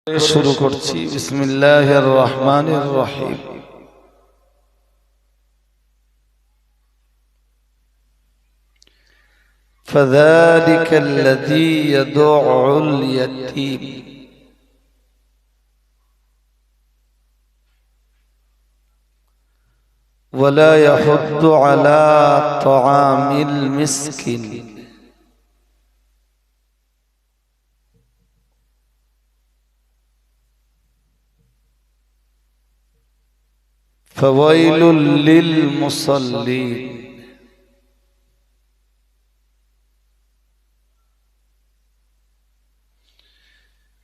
शुरू करছি बिस्मिल्लाहिर रहमानिर रहीम। فذلك الذي يدع اليتيم ولا يحض على طعام المسكين فويل للمصلين।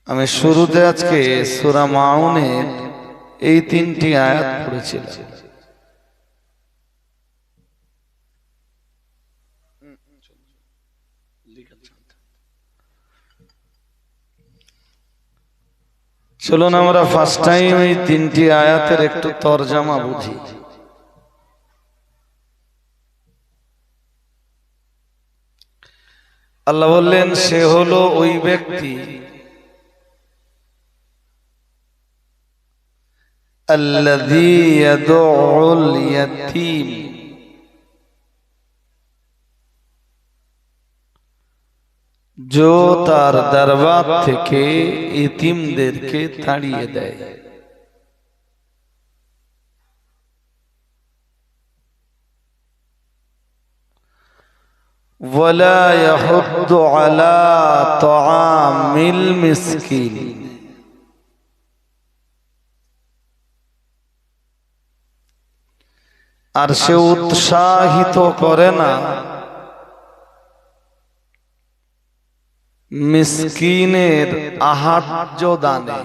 আমি শুরুতে আজকে সূরা মাউনের এই তিনটি আয়াত পড়েছিলাম। চলুন আমরা ফার্স্ট টাইম এই তিনটি আয়াতের একটু তরজমা বুঝি। আল্লাহ বললেন সে হলো ওই ব্যক্তি আল্লাযী ইয়াদউল ইয়াতীম, जो तार दरबार থেকে ইতিমদেরকে তাড়িয়ে দেয়। ওয়ালা ইয়াহুদ্দু আলা তাআমিল মিসকিন, আর সে উৎসাহিত করে না মিসকিনের আহার্য দানে।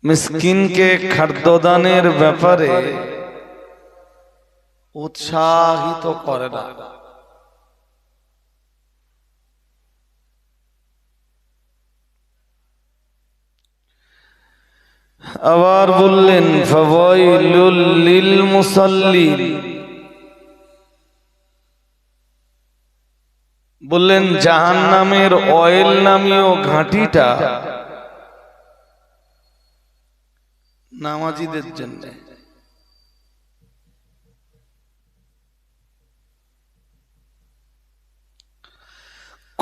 মিসকিনকে খাদ্যদানের ব্যাপারে উৎসাহিত করে না। আবার বললেন ফাওয়াইলুল লিল মুসাল্লিন, বললেন জাহান্নামের অয়েল নামীয় ঘাঁটিটা নামাজীদের জন্য।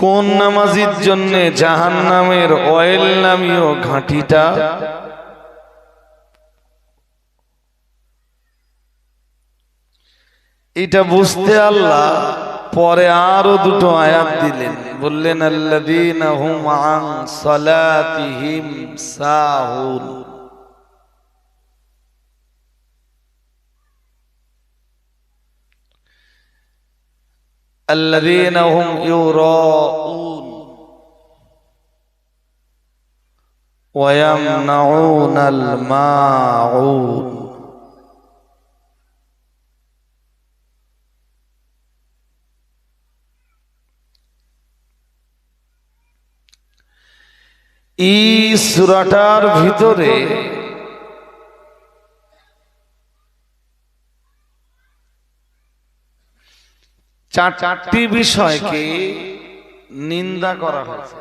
কোন নামাজীর জন্য জাহান্নামের অয়েল নামীয় ঘাঁটিটা? এটা বুঝতে আল্লাহ পরে আরো দুটো আয়াত দিলেন, বললেন আল্লাযীনা হুম আন সালাতিহিম সাহুন, الذين هم يراءون ويمنعون الماعون। এই সূরাটার ভিতরে চারটি বিষয়কে নিন্দা করা হয়েছে।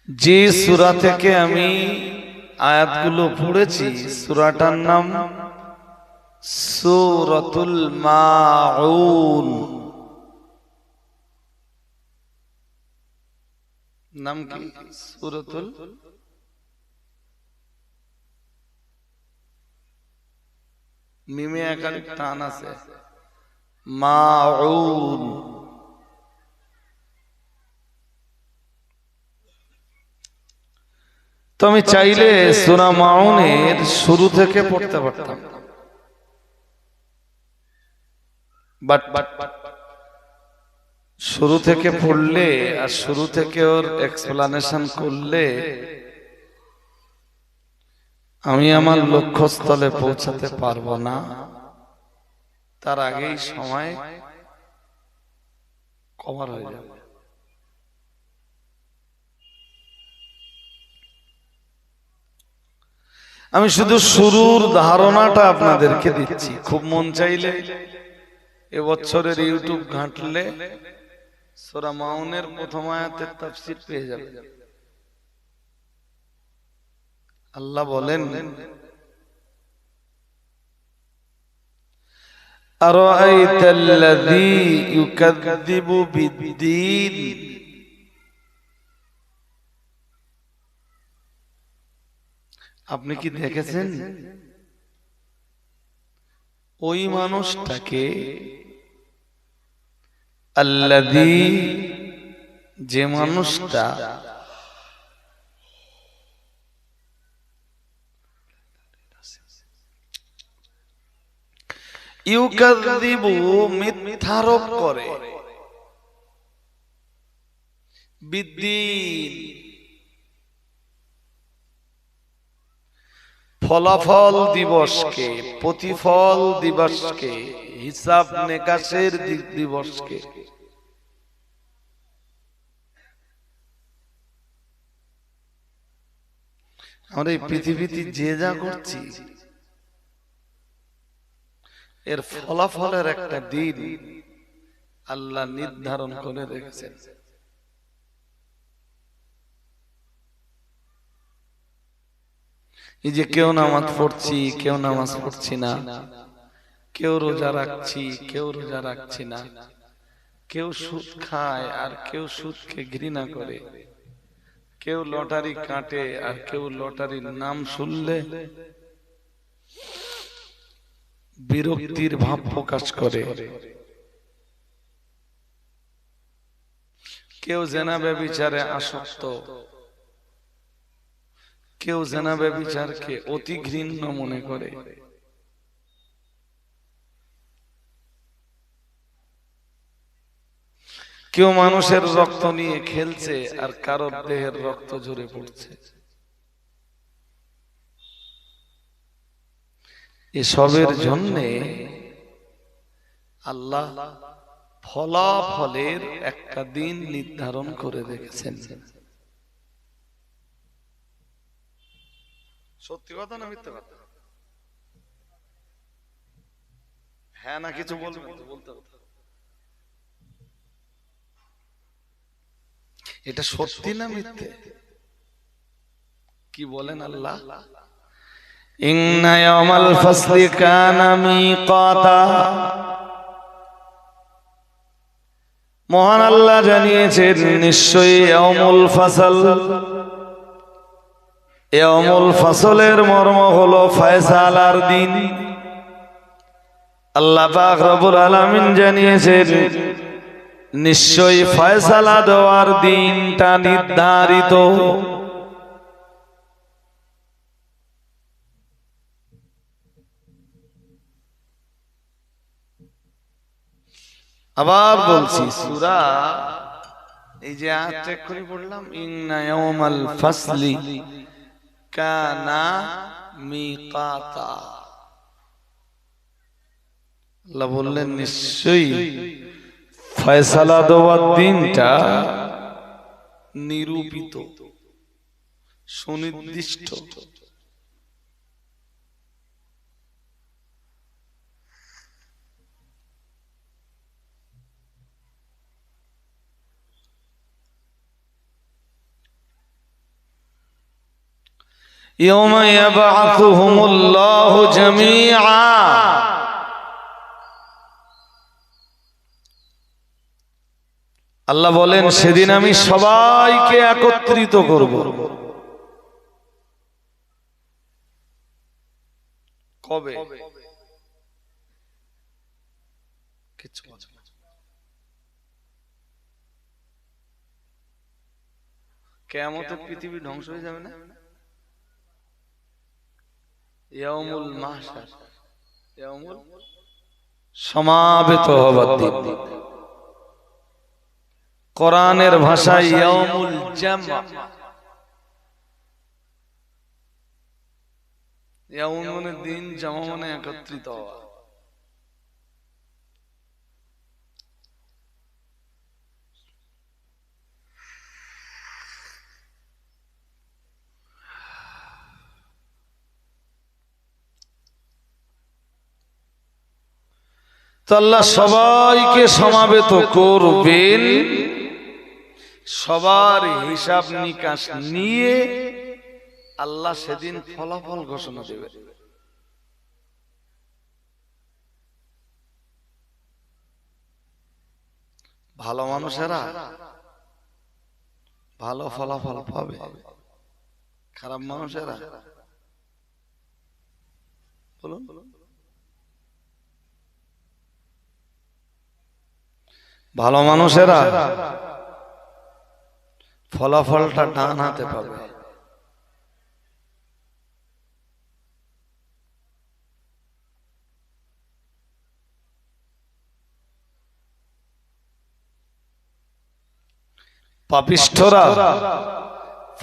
যে সূরা থেকে আমি আয়াতগুলো পড়েছি সূরাটার নাম সূরাতুল মাউন। নাম কি? সূরাতুল মিমে একার টান আছে, মাউন। তো আমি চাইলে সূরা মাউনের শুরু থেকে পড়তে পারতাম, বাট শুরু থেকে পড়লে আর শুরু থেকে ওর এক্সপ্লানেশন করলে আমি আমার লক্ষ্যস্থলে পৌঁছাতে পারবো না, তার আগেই সময় কভার হয়ে যাবে। আমি শুধু শুরুর ধারণাটা আপনাদেরকে দিচ্ছি। খুব মন চাইলে এবছরের ইউটিউব ঘাঁটলে সূরা মাউনের প্রথম আয়াতের তাফসীর পেয়ে যাবেন। আল্লাহ বলেন, আরাআইতাল্লাযী ইউকাযযিবু বিদ্দীন, আপনি কি দেখেছেন ওই মানুষটাকে, আল্লাযী, যে মানুষটা, ইউকাযযিবু মিথ্যারোপ করে, বিদ্দীন ফলাফল দিবসকে, প্রতিফল দিবসকে, হিসাব নিকাশের দিবসকে। আমরা এই পৃথিবীতে যে যা করছি এর ফলাফলের একটা দিন আল্লাহ নির্ধারণ করে রেখেছেন। এই যে কেউ নামাজ পড়ছি, কেউ নামাজ পড়ছি না, কেউ রোজা রাখছি, কেউ রোজা রাখছি না, কেউ সুদ খায় আর কেউ সুদকে ঘৃণা করে, কেউ লটারি কাটে আর কেউ লটারির নাম শুনলে বিরক্তির ভাব প্রকাশ করে, কেউ জেনা ব্যভিচারে আসক্ত, কেউ জেনা ব্যভিচারকে অতি ঘৃণ্য মনে করে, কেউ মানুষের রক্ত নিয়ে খেলছে আর কারোর দেহের রক্ত ঝরে পড়ছে। এসবের জন্যে আল্লাহ ফলাফলের একটা দিন নির্ধারণ করে রেখেছেন। সত্যি কথা না মিথ্যা কথা? হ্যাঁ না কিছু বলবেন তো, বলতে হবে। এটা সত্যি না মিথ্যে? কি বলেন আল্লাহ? ইন্না ইয়াওমাল ফাসলি কানা মিকাতা, মহান আল্লাহ জানিয়েছেন নিশ্চয়ই ইয়াউমুল ফাসল, ইয়াউমুল ফাসলের মর্ম হলো ফয়সালার দিন। আল্লাহ পাক রব্বুল আলামিন জানিয়েছেন নিশ্চয়ই ফয়সালা দেওয়ার দিনটা নির্ধারিত। আবার বলছি, সূরা এই যে আয়াত এক্ষুনি পড়লাম, ইন্না ইয়াউমাল ফাসলি কানা মিকাতা, আল্লাহ বললেন নিশ্চয়ই ফয়সালা দেওয়ার দিনটা নিরূপিত, সুনির্দিষ্ট। ইয়াউমা ইয়াবআথুহুমুল্লাহু জামিআ, আল্লাহ বলেন সেদিন আমি সবাইকে একত্রিত করব। কবে? কিছু কিয়ামতে পৃথিবী ধ্বংস হয়ে যাবে না? ইয়াউমুল মাহশার, ইয়াউমুল সমাবেত হবার দিন। কোরআনের ভাষায় ইয়াউমুল জামআ, ইয়াউম মানে দিন, জামা মানে একত্রিত হওয়া। তো আল্লাহ সবাইকে সমাবেত করবেন, সবার হিসাব নিকাশ নিয়ে আল্লাহ সেদিন ফলাফল ঘোষণা দেবে। ভালো মানুষেরা ভালো ফলাফল পাবে, খারাপ মানুষেরা বলুন ভালো মানুষেরা ফলাফলটা ডান হাতে পাবে, পাপিষ্ঠরা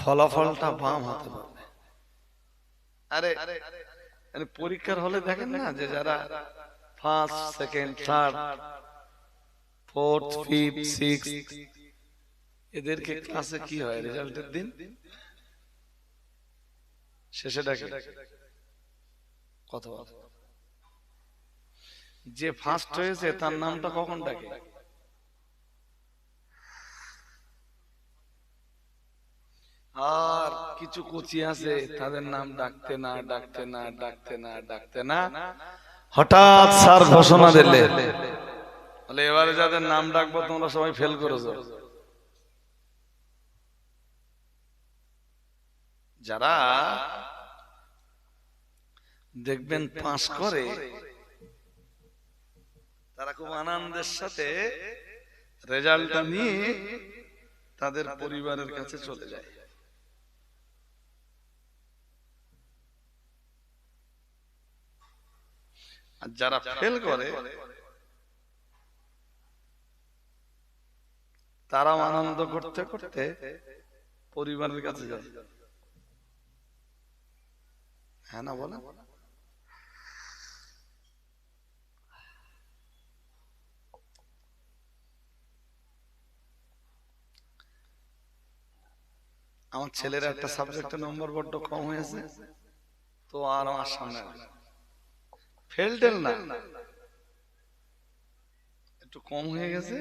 ফলাফলটা বাম হাতে পাবে। আরে পরীক্ষার হলে দেখেন না যে যারা first, second, third, fourth, fifth, sixth, এদেরকে ক্লাসে কি হয় রেজাল্টের দিন শেষে ডাকে কত, যে ফার্স্ট হয়েছে তার নামটা কখন ডাকে? আর কিছু কোচি আছে তাদের নাম ডাকতে না ডাকতে না ডাকতে না ডাকতে না হঠাৎ স্যার ঘোষণা দিলে বলে এবারে যাদের নাম ডাকবো তোমরা সবাই ফেল করেছো। যারা দেখবেন পাস করে তারা খুব আনন্দের সাথে রেজাল্টটা নিয়ে তাদের পরিবারের কাছে চলে যায়। আর যারা ফেল করে তারাও আনন্দ করতে করতে পরিবারের কাছে যায়। হ্যাঁ না বলে? আমার ছেলের একটা সাবজেক্টে নম্বর বড্ড কম হয়েছে, তো আর আমার সামনে ফেল টেল না, একটু কম হয়ে গেছে,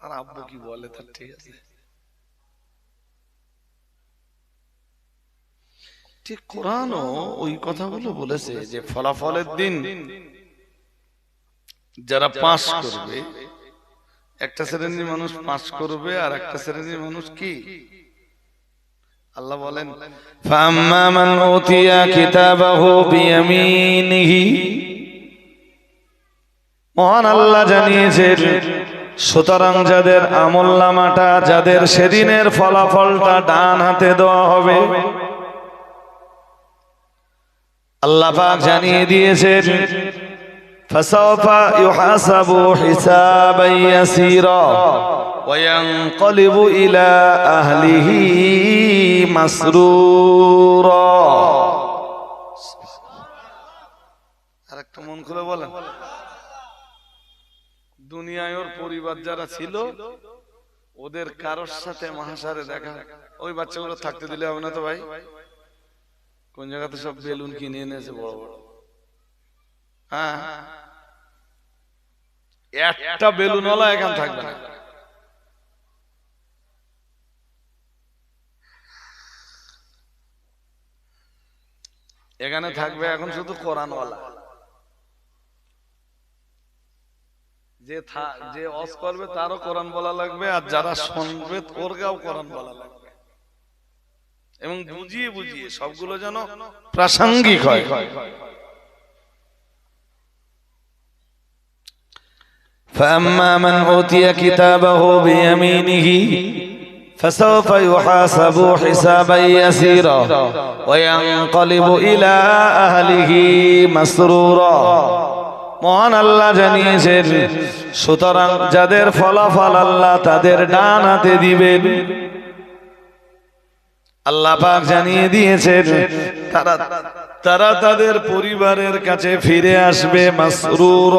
তার আব্বু কি বলে তার ঠিক আছে। ঠিক কোরআনও ওই কথাগুলো বলেছে যে ফলাফলের দিন যারা পাস করবে, একটা শ্রেণীর মানুষ পাস করবে আর একটা শ্রেণীর মানুষ কি, আল্লাহ বলেন ফাম্মা মান উতিয়া কিতাবাহু বিয়ামিনিহি, মহান আল্লাহ জানিয়েছেন সুতরাং যাদের আমলনামাটা, যাদের সেদিনের ফলাফলটা ডান হাতে দেওয়া হবে, আল্লাহ পাক জানিয়ে দিয়েছেন ফাসাওফা ইউহাসাবু হিসাবান ইয়াসীরা ওয়া ইয়ানকালিবু ইলা আহলিহি মাসরুরা। আরেকটু মন খুলে বলেন, দুনিয়ায় ওর পরিবার যারা ছিল ওদের কারোর সাথে মাহশারে দেখা, ওই বাচ্চাগুলো থাকতে দিলে হবে না তো ভাই? কোন জায়গাতে সব বেলুন কিনে এনেছে বড় বড়, হ্যাঁ একটা বেলুনওয়ালা এখানে থাকবে না। এখানে থাকবে এখন শুধু কোরআনওয়ালা। যে ওয়াজ করবে তারও কোরআন বলা লাগবে, আর যারা শুনবে ওরগাও কোরআন বলা লাগবে, এবং বুঝিয়ে বুঝিয়ে সবগুলো যেন প্রাসঙ্গিক হয়। فأما من أوتي كتابه بيمينه فسوف يحاسب حسابا يسيرا وينقلب إلى أهله مسرورا। মহান আল্লাহ জানিয়েছেন সুতরাং যাদের ফলাফল আল্লাহ তাদের ডান হাতে দিবেন, আল্লাহ পাক জানিয়ে দিয়েছেন তারা তাদের পরিবারের কাছে ফিরে আসবে মাসরুর,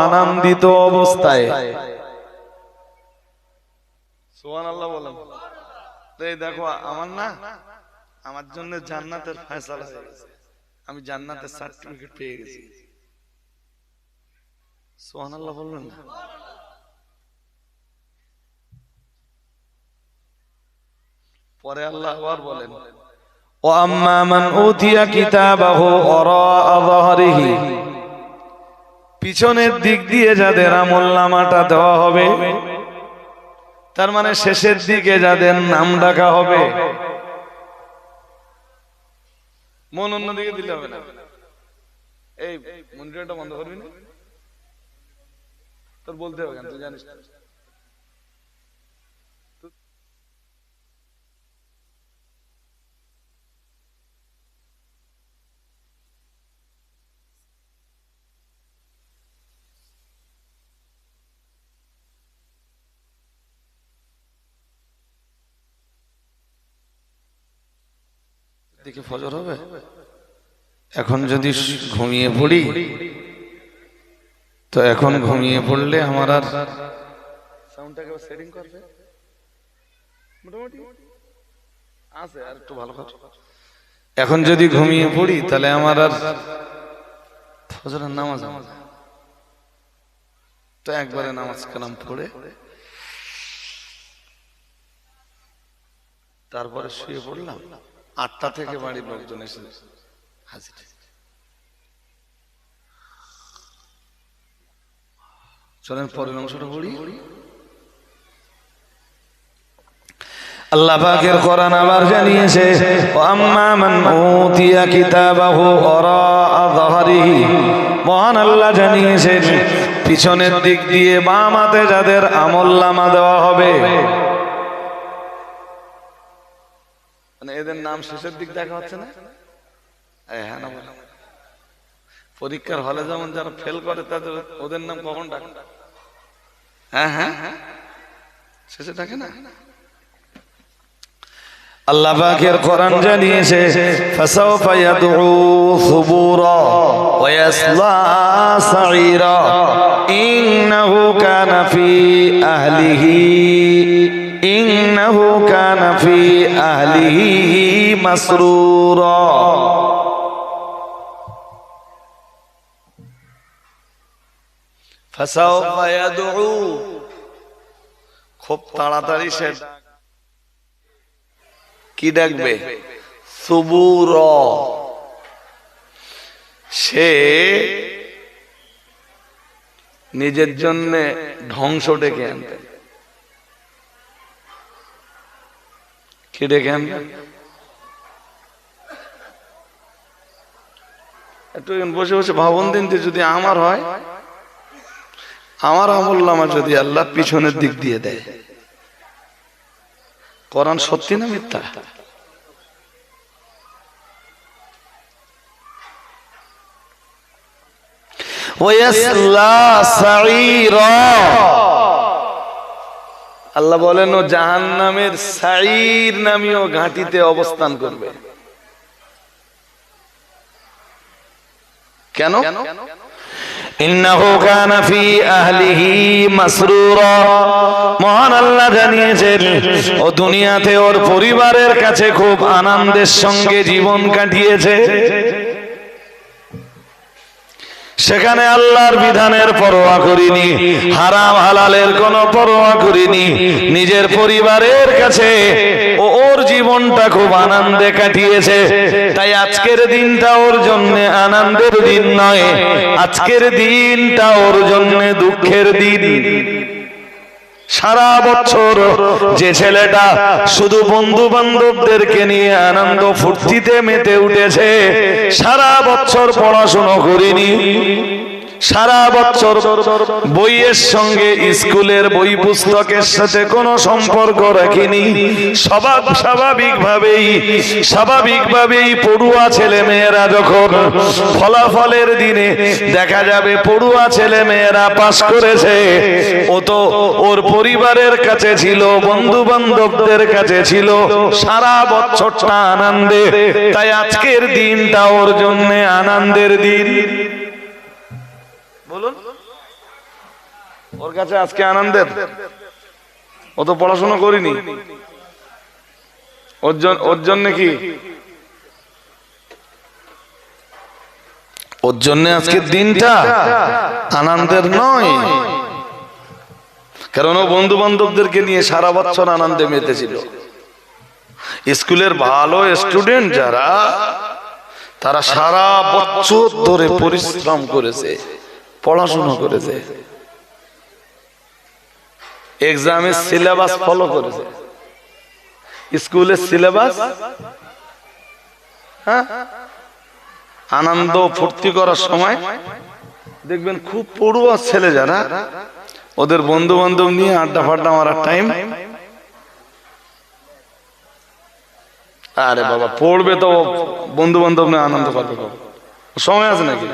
আনন্দিত অবস্থায়। সুবহানাল্লাহ বলেন। এই দেখো আমার জন্য জান্নাতের ফয়সালা হয়ে গেছে, আমি জান্নাতের সার্টিফিকেট পেয়ে গেছি। সুবহানাল্লাহ বলবেন না? পরে আল্লাহ আবার বলেন, ও আম্মা মান উতিয়া কিতাবাহু ওয়ারাআ যাহরিহি, পিছনের দিক দিয়ে যাদের আমলনামাটা দেওয়া হবে, তার মানে শেষের দিকে যাদের নাম ডাকা হবে। মন অন্যদিকে দিলে হবে না। এই মনিটরটা বন্ধ করবি না? তোর বলতে হবে কেন, তুই জানিস না? দিকে ফজর হবে। এখন যদি ঘুমিয়ে পড়ি, তো এখন ঘুমিয়ে পড়লে আমার আর সাউন্ডটাকে সেটিং করবে মোটামুটি আছে, আর একটু ভালো করে। এখন যদি ঘুমিয়ে পড়ি তাহলে আমার আর ফজরের নামাজ হবে না। তো একবারে নামাজ কালাম পড়ে তারপরে শুয়ে পড়লাম। 8টা থেকে বাড়ির লোকজন এসে হাজির। চলেন পরের অংশটা পড়ি। আল্লাহ পাকের কোরআন আবার জানিয়েছে, আম্মা মান উতিয়া কিতাবাহু ওয়ারাআ যাহরিহি, মহান আল্লাহ জানিয়েছেন পিছনের দিক দিয়ে বাম হাতে যাদের আমলনামা দেওয়া হবে, মানে এদের নাম শেষের দিক দেখা হচ্ছে না? হ্যাঁ না, পরীক্ষার হলে যেমন যারা ফেল করে তাদের ওদের নাম কখন ডাকে? হ্যাঁ হ্যাঁ শেষে ডাকে না? আল্লাহ পাকের কোরআন জানিয়েছে, ফাসাওফা ইয়াদউ সুবুরা ওয়া ইয়াসলা সাঈরা ইন্নাহু কানা ফি আহলিহি ইন্নাহু কানা ফি আহলিহি মাসরুরা। ফাসাওফা ইয়াদউ, খুব তাড়াতাড়ি সে কি ডাকবে? সুবুর, সে নিজের জন্য ধ্বংস ডেকে আনবে। কি ডেকে আনবে? একটু বসে বসে ভাবুন দিন, যদি আমার হয়, আমার আমলনামা যদি আল্লাহ পিছনের দিক দিয়ে দেয়, কোরআন সত্যি না মিথ্যা? আল্লাহ বলেন ও জাহান্নামের সাঈর নামীয় ঘাঁটিতে অবস্থান করবে। কেন? ইন্নাহু কানা ফি আহলিহি মাসরুরা, মহান আল্লাহ জানিয়েছেন ও দুনিয়াতে ওর পরিবারের কাছে খুব আনন্দের সঙ্গে জীবন কাটিয়েছে। সেখানে আল্লাহর বিধানের পরোয়া করিনি, হারাম হালালের কোনো পরোয়া করিনি, নিজের পরিবারের কাছে ওর জীবনটা খুব আনন্দে কাটিয়েছে। তাই আজকের দিনটা ওর জন্য আনন্দের দিন নয়, আজকের দিনটা ওর জন্য দুঃখের দিন। সারা বছর যে ছেলেটা শুধু বন্ধু বান্ধবদেরকে নিয়ে আনন্দ ফুর্তিতে মেতে উঠেছে, সারা বছর পড়াশোনা করিনি, সারা বছর বইয়ের সঙ্গে স্কুলের বই পুস্তকের সাথে কোনো সম্পর্ক রাখিনি, স্বাভাবিকভাবেই পড়ুয়া ছেলে মেয়েরা যখন ফলাফলের দিনে দেখা যাবে পড়ুয়া ছেলে মেয়েরা পাস করেছে, ও তো ওর পরিবারের কাছে ছিল, বন্ধু বান্ধবদের কাছে ছিল, সারা বছরটা আনন্দে। তাই আজকের দিনটা ওর জন্য আনন্দের দিন। বলুন, ওর কাছে আজকে আনন্দের। ও তো পড়াশোনা করিনি, ওর জন্য কি ওর জন্য আজকের দিনটা আনন্দের নয়, কারণ ও বন্ধু বান্ধবদেরকে নিয়ে সারা বছর আনন্দে মেতেছিল। স্কুলের ভালো স্টুডেন্ট যারা, তারা সারা বছর ধরে পরিশ্রম করেছে, পড়াশোনা করেছে, এক্সামের সিলেবাস ফলো করেছে, স্কুলের সিলেবাস। হ্যাঁ, আনন্দ ফুর্তি করার সময় দেখবেন খুব পড়ুয়া ছেলে যারা, ওদের বন্ধু বান্ধব নিয়ে আড্ডা ফাড্ডা মারার টাইম, আরে বাবা পড়বে তো বন্ধু বান্ধব নিয়ে আনন্দ করবে, সময় আছে নাকি?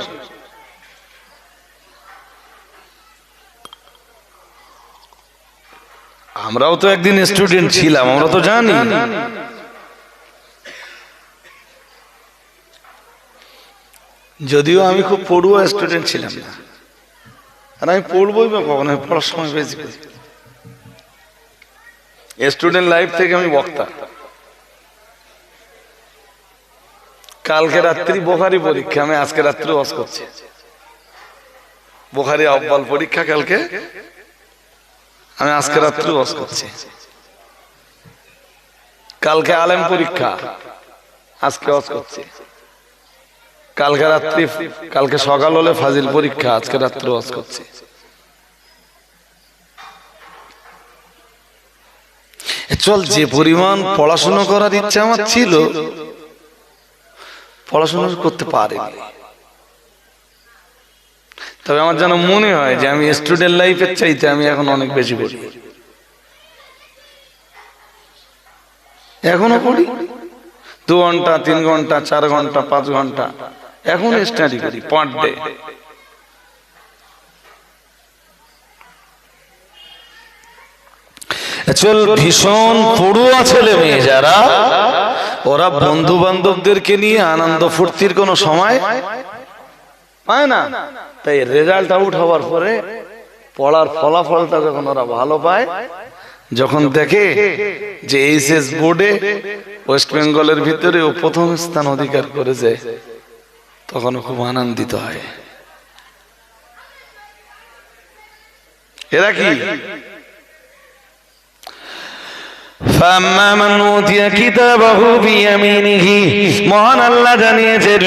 আমরাও তো একদিন স্টুডেন্ট ছিলাম, আমরা তো জানি। যদিও আমি খুব পড়ুয়া স্টুডেন্ট ছিলাম না, আর আমি পড়বই বা কখন, আমি পড়ার সময় পেয়েছি। স্টুডেন্ট লাইফ থেকে আমি বক্তা। কালকে রাত্রি বোখারি পরীক্ষা, আমি আজকে রাত্রি ওয়াজ করছি। বোখারি আব্বাল পরীক্ষা কালকে, আমি আজকে রাত্রি ওয়াজ করছি। কালকে আলেম পরীক্ষা, আজকে ওয়াজ করছি। কালকে রাত্রি, কালকে সকাল হলে ফাজিল পরীক্ষা, আজকে রাত্রে ওয়াজ করছি। চল, যে পরিমাণ পড়াশোনা করার ইচ্ছা আমার ছিল, পড়াশোনা করতে পারিনি। তবে আমার যেন মনে হয় যে আমি স্টুডেন্ট লাইফের চাইতে আমি এখন অনেক বেশি পড়ি, এখনো পড়ি। 2 ঘন্টা, 3 ঘন্টা, 4 ঘন্টা, 5 ঘন্টা এখন স্টাডি করি পার ডে। ভীষণ পড়ুয়া ছেলে মেয়ে যারা, ওরা বন্ধু বান্ধবদেরকে নিয়ে আনন্দ ফুর্তির কোনো সময় পায় না। তাই রেজাল্ট আউট হওয়ার পরে পড়ার ফলাফলটা যখন ওরা ভালো পায়, যখন দেখে যে এইচএস বোর্ডে ওয়েস্ট বেঙ্গলের ভিতরে ও প্রথম স্থান অধিকার করেছে, তখন খুব আনন্দিত হয়। এরা কি? فَأَمَّا مَنْ أُوتِيَ كِتَابَهُ بِيَمِينِهِ, মহান আল্লাহ জানিয়েছেন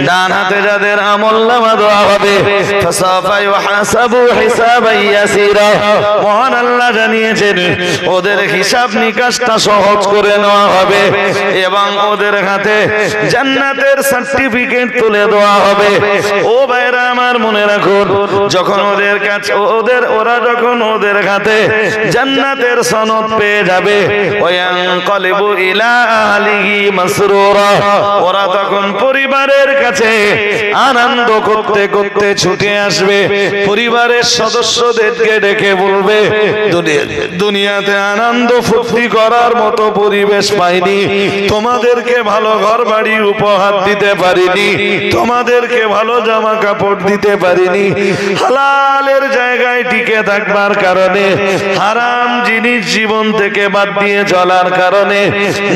ডান হাতে যাদের আমলনামা দেওয়া হবে, فَسَوْفَ يُحَاسَبُ حِسَابًا يَسِيرًا, মহান আল্লাহ জানিয়েছেন ওদের হিসাব নিকাশটা সহজ করে নেওয়া হবে এবং ওদের হাতে জান্নাতের সার্টিফিকেট তুলে দেওয়া হবে। ও ভাইরা আমার, মনে রাখুন, যখন ওদের কাছে ওরা যখন ওদের হাতে জান্নাতের সনদ পেয়ে যাবে, ওয়ানকালিবু ইলা আহলিহি মাসরুরা, ওরা তখন পরিবারের কাছে আনন্দ করতে করতে ছুটে আসবে, পরিবারের সদস্যদেরকে ডেকে বলবে, দুনিয়াতে আনন্দ ফুর্তি করার মতো পরিবেশ পাইনি, তোমাদেরকে ভালো ঘর বাড়ি উপহার দিতে পারিনি, তোমাদেরকে ভালো জামা কাপড় দিতে পারিনি, হালালের জায়গায় টিকে থাকবার কারণে, হারাম জিনিস জীবন থেকে বাদ দিয়ে চলার কারণে,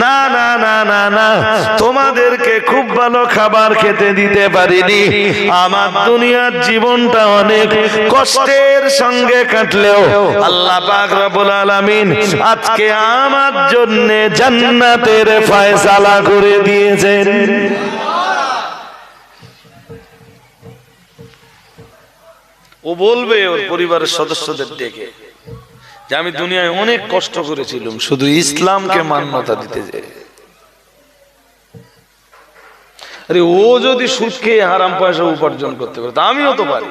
না না না না না, তোমাদেরকে খুব ভালো খাবার খেতে দিতে পারিনি। আমার দুনিয়ার জীবনটা অনেক কষ্টের সঙ্গে কাটলেও আল্লাহ পাক রব্বুল আলামিন আজকে আমার জন্য জান্নাতের ফয়সালা করে দিয়েছেন। ও বলবে ওর পরিবারের সদস্যদের ডেকে যে আমি দুনিয়ায় অনেক কষ্ট করেছিলাম শুধু ইসলামকে মান্যতা দিতে যেয়ে। আরে ও যদি সুদ খেয়ে হারাম পয়সা উপার্জন করতে পারে, তা আমিও তো পারি।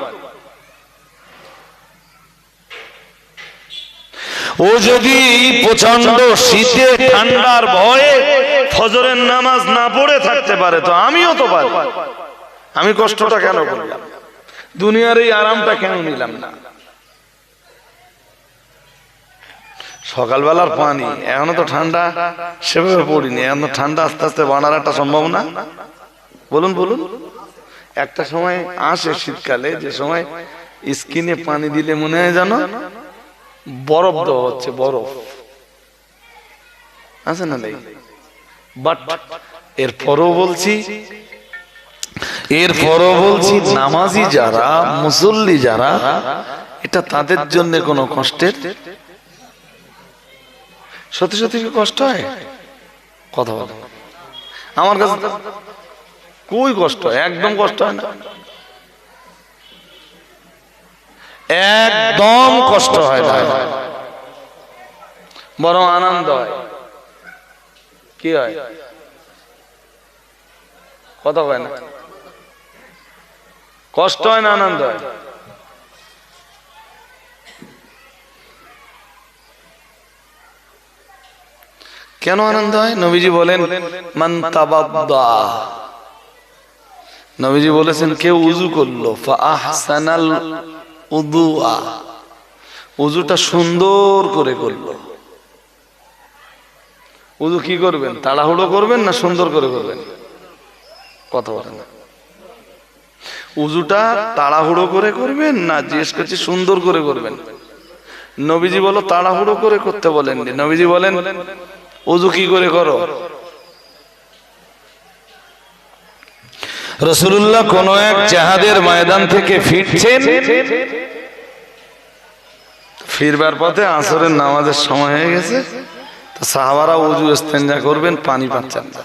ও যদি প্রচন্ড শীতে ঠান্ডার ভয়ে ফজরের নামাজ না পড়ে থাকতে পারে, তো আমিও তো পারি। আমি কষ্টটা কেন করলাম? দুনিয়ার এই আরামটা কেন নিলাম না? সকালবেলার পানি এখনো তো ঠান্ডা সেভাবে পড়িনি, এখন ঠান্ডা আস্তে আস্তে বাড়ার একটা সম্ভাবনা। বলুন বলুন, একটা সময় আসে শীতকালে যে সময় স্কিনে পানি দিলে মনে হয় যেন বরফ দেওয়া হচ্ছে, বরফ আছে না? নেই। বাট এরপরও বলছি, এরপরও বলছি নামাজি যারা, মুসল্লি যারা, এটা তাদের জন্য কোনো কষ্টের? সত্যি সত্যি কি কষ্ট হয়? কথা বলে আমার কাছে কই কষ্ট হয়? একদম কষ্ট হয় না, একদম কষ্ট হয় না, বরং আনন্দ হয়। কি হয়? কথা হয় না, কষ্ট হয় না আনন্দ হয়? কেন আনন্দ হয়? নবীজি বলেন মান তাবাদ্দা, নবীজি বলেছেন কেউ উযু করলো, ফা আহসানাল উযুআ, উযুটা সুন্দর করে করলো। উযু কি করবেন? তাড়াহুড়ো করবেন না সুন্দর করে করবেন? কথা বলেন না। উযুটা তাড়াহুড়ো করে করবেন না জিজ্ঞেস করছি সুন্দর করে করবেন? নবীজি বলো তাড়াহুড়ো করে করতে বলেননি, নবীজি বলেন উযু কি করে করো? রাসূলুল্লাহ কোন এক জিহাদের ময়দান থেকে ফিরছেন, ফিরবার পথে আসরের নামাজের সময় হয়ে গেছে, তো সাহাবারা উযু ইস্তেঞ্জা করবেন, পানি পাচ্ছেন না।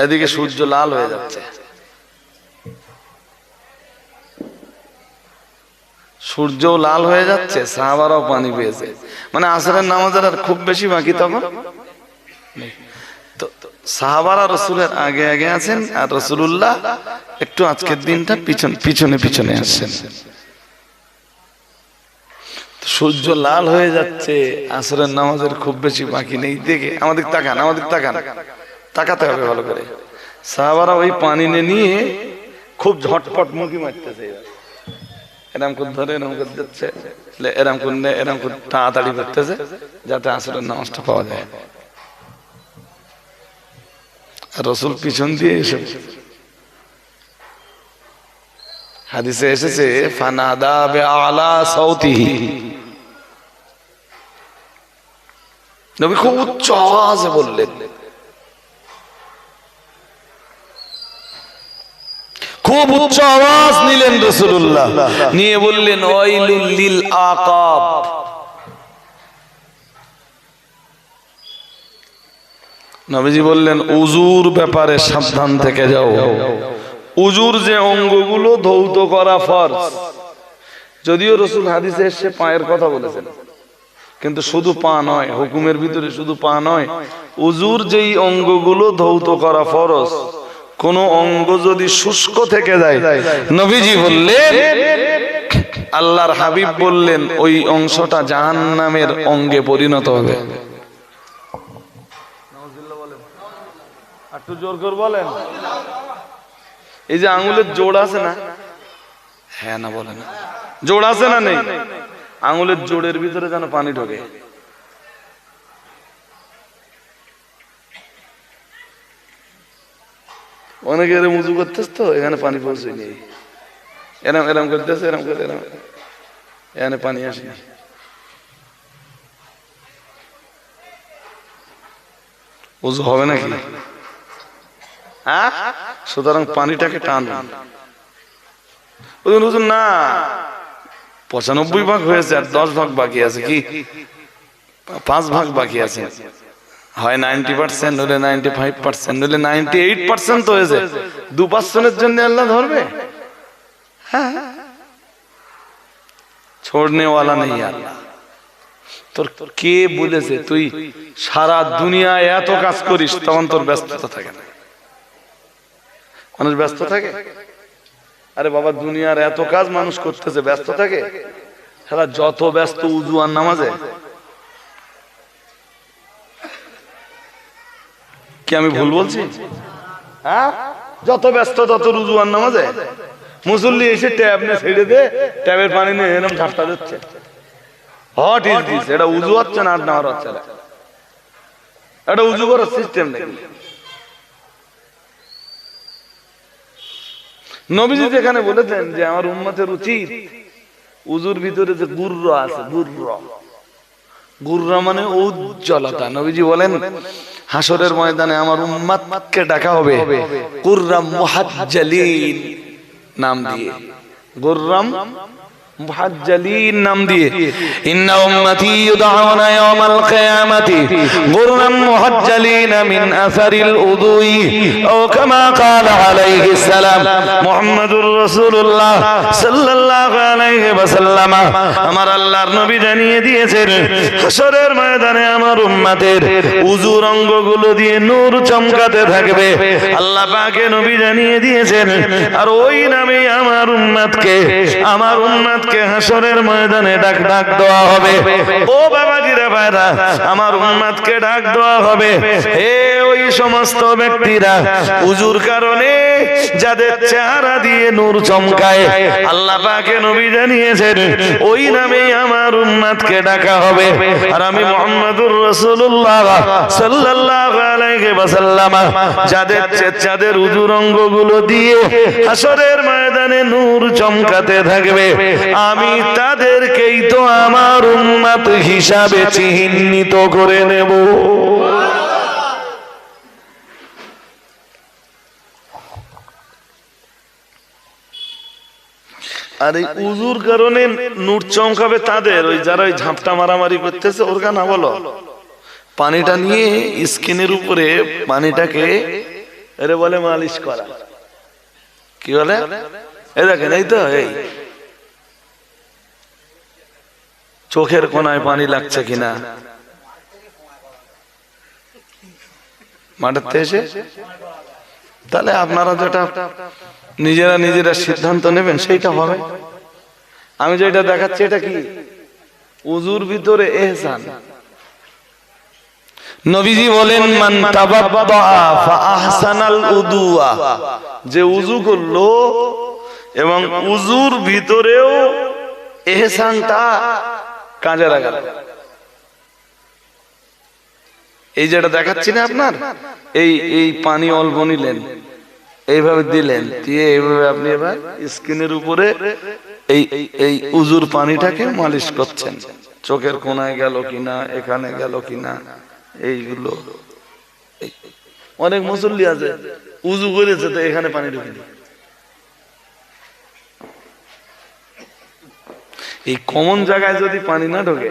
এদিকে সূর্য লাল হয়ে যাচ্ছে, সূর্য লাল হয়ে যাচ্ছে, সাহাবারাও পানি পেয়েছে, মানে আসরের নামাজের আর খুব বেশি বাকি তখন। তো সাহাবারা রাসূলের আগে আগে আছেন, আর রাসূলুল্লাহ একটু আজকের দিনটা পিছনে পিছনে আসছেন। সূর্য লাল হয়ে যাচ্ছে, আসরের নামাজের খুব বেশি বাকি নেই, দেখে আমাদের তাকান, আমাদের তাকান, তাকাতে হবে ভালো করে। সাহাবারা ওই পানি নিয়ে খুব ঝটপট মুখি মারতেছে, এরম করে ধরে এরম করে যাচ্ছে, এরম করে এরম করে তাড়াতাড়ি করতেছে যাতে আসরের নামাজটা পাওয়া যায়। আর রাসূল পিছন দিয়ে এসে, হাদিসে এসেছে ফানাদা বিআলা সাউতিহি, নবী খুব উচ্চ আওয়াজে বললেন, খুব উচ্চ আওয়াজ নিলেন রাসূলুল্লাহ, নিয়ে বললেন ওয়াইলুল লিল আকাব, নবীজি বললেন উযুর ব্যাপারে সাবধান থেকে যাও। উযুর যে অঙ্গগুলো ধৌত করা ফরজ, যদিও রাসূল হাদিসে এসে পায়ের কথা বলেছেন, কিন্তু শুধু পা নয়, হুকুমের ভিতরে শুধু পা নয়, উযুর যেই অঙ্গগুলো ধৌত করা ফরজ, কোন অঙ্গ যদি শুষ্ক থেকে যায়, নবীজি বললেন, আল্লাহর হাবিব বললেন ওই অংশটা জাহান্নামের অঙ্গে পরিণত হবে। একটু জোর করে বলেন। এই যে আঙ্গুলের জোড় আছে না, হ্যাঁ না বলেন, জোড় আছে না নেই? আঙ্গুলের জোড়ের ভিতরে যেন পানি ঢোকে, অনেকে এরম উযু করতেছ তো এখানে পানি পৌঁছয়নি, এরম এরম করতেছে, এরম করে এরম, এখানে পানি আসেনি। উযু হবে নাকি? হ্যাঁ, সুতরাং পানিটাকে টান। হুজুর না, 95 ভাগ হয়েছে আর 10 ভাগ বাকি আছে, কি 5 ভাগ বাকি আছে, হয় 90%, হলে 95%, হলে 98% তো হয়েছে, 2% জন্য আল্লাহ ধরবে? হ্যাঁ, छोड़ने वाला नहीं আল্লাহ। তোর কে বলেছে তুই সারা দুনিয়ায় এত কাজ করিস তখন তোর ব্যস্ততা থাকে না? মানুষ ব্যস্ত থাকে? আরে বাবা, দুনিয়ার এত কাজ মানুষ করতেছে, ব্যস্ত থাকে? সারা যত ব্যস্ত উযু আর নামাজে। কি আমি ভুল বলছি? হ্যাঁ, যত ব্যস্ত তত উযু আর নামাজে। মুসল্লি এসে ট্যাব নিয়ে ছেড়ে দে, ট্যাবের পানি নিয়ে এরকম ঝাপটা দিচ্ছে। What is this? এটা উযু হচ্ছে না আর নামাজ হচ্ছে না? এটা উযু করার সিস্টেম নাকি? নবীজি যেখানে বলেছেন যে আমার উম্মতের উচিত উযুর ভিতরে যে গুররা আছে, গুররা মানে উজ্জ্বলতা। নবীজি বলেন হাসরের ময়দানে আমার উম্মতকে ডাকা হবে গুররাম মুহাজ্জালিন নাম দিয়ে, গুররাম মুহাজ্জালিন নাম দিয়ে। ইন্না উম্মতি ইউদআউনা ইয়াওমাল কিয়ামাতি গুররাম মুহাজ্জালিন মিন আসারিল উদুই ও কামা ক্বালা আলাইহিস সালাম। মুহাম্মাদুর রাসূলুল্লাহ সাল্লাল্লাহু আলাইহি ওয়াসাল্লাম আমার আল্লাহর নবী জানিয়ে দিয়েছেন হাসরের ময়দানে আমার উম্মতের উযুর অঙ্গগুলো দিয়ে নূর চমকাতে থাকবে। আল্লাহ পাকে নবী জানিয়ে দিয়েছেন আর ওই নামে আমার উম্মতকে হাসরের ময়দানে ডাক দেওয়া হবে। ও বাবাজিরা ভাইরা, আমার উম্মতকে ডাক দেওয়া হবে হে ওই সমস্ত ব্যক্তিরা উজুর কারণে যাদের চেহারা দিয়ে নূর চমকায়, আল্লাহ পাকে নবী জানিয়েছেন ওই নামেই আমার উম্মতকে ডাকা হবে। আর আমি মুহাম্মাদুর রাসূলুল্লাহ সাল্লাল্লাহু আলাইহি ওয়াসাল্লাম যাদের উজুর অঙ্গগুলো দিয়ে হাসরের ময়দানে নূর চমকাতে থাকবে, আমি তাদেরকেই তো আমার উম্মত হিসাবে চিহ্নিত করে নেব। আর এই উজুর কারণে নূর চমকাবে তাদের, ওই যারা ওই ঝাপটা মারামারি করতেছে ওর গানা বলো, পানিটা নিয়ে স্কিনের উপরে পানিটাকে এরে বলে মালিশ করা। কি বলে? এই দেখেন, এই তো এই চোখের কোনায় পানি লাগছে কিনা মাঠে এসে, তাহলে আপনারা যেটা নিজেরা সিদ্ধান্ত নেবেন সেইটা হবে। আমি যেটা দেখাচ্ছি এটা কি উজুর ভিতরে ইহসান। নবীজি বলেন মান তাবাদ্দা ফা আহসানাল উদুয়া, যে উযু করলো এবং উজুর ভিতরেও ইহসানটা কাজে লাগালো। এই যেটা দেখাচ্ছি না আপনার, এই পানি অল্প নিলেন, এইভাবে দিলেন, দিয়ে এইভাবে আপনি এবার স্কিনের উপরে এই উজুর পানিটাকে মালিশ করছেন। চোখের কোনায় গেল কিনা, এখানে গেল কিনা, এইগুলো। অনেক মুসল্লি আছে উজু করেছে তো এখানে পানি ঢুকেনি। এই কমন জায়গায় যদি পানি না ঢোকে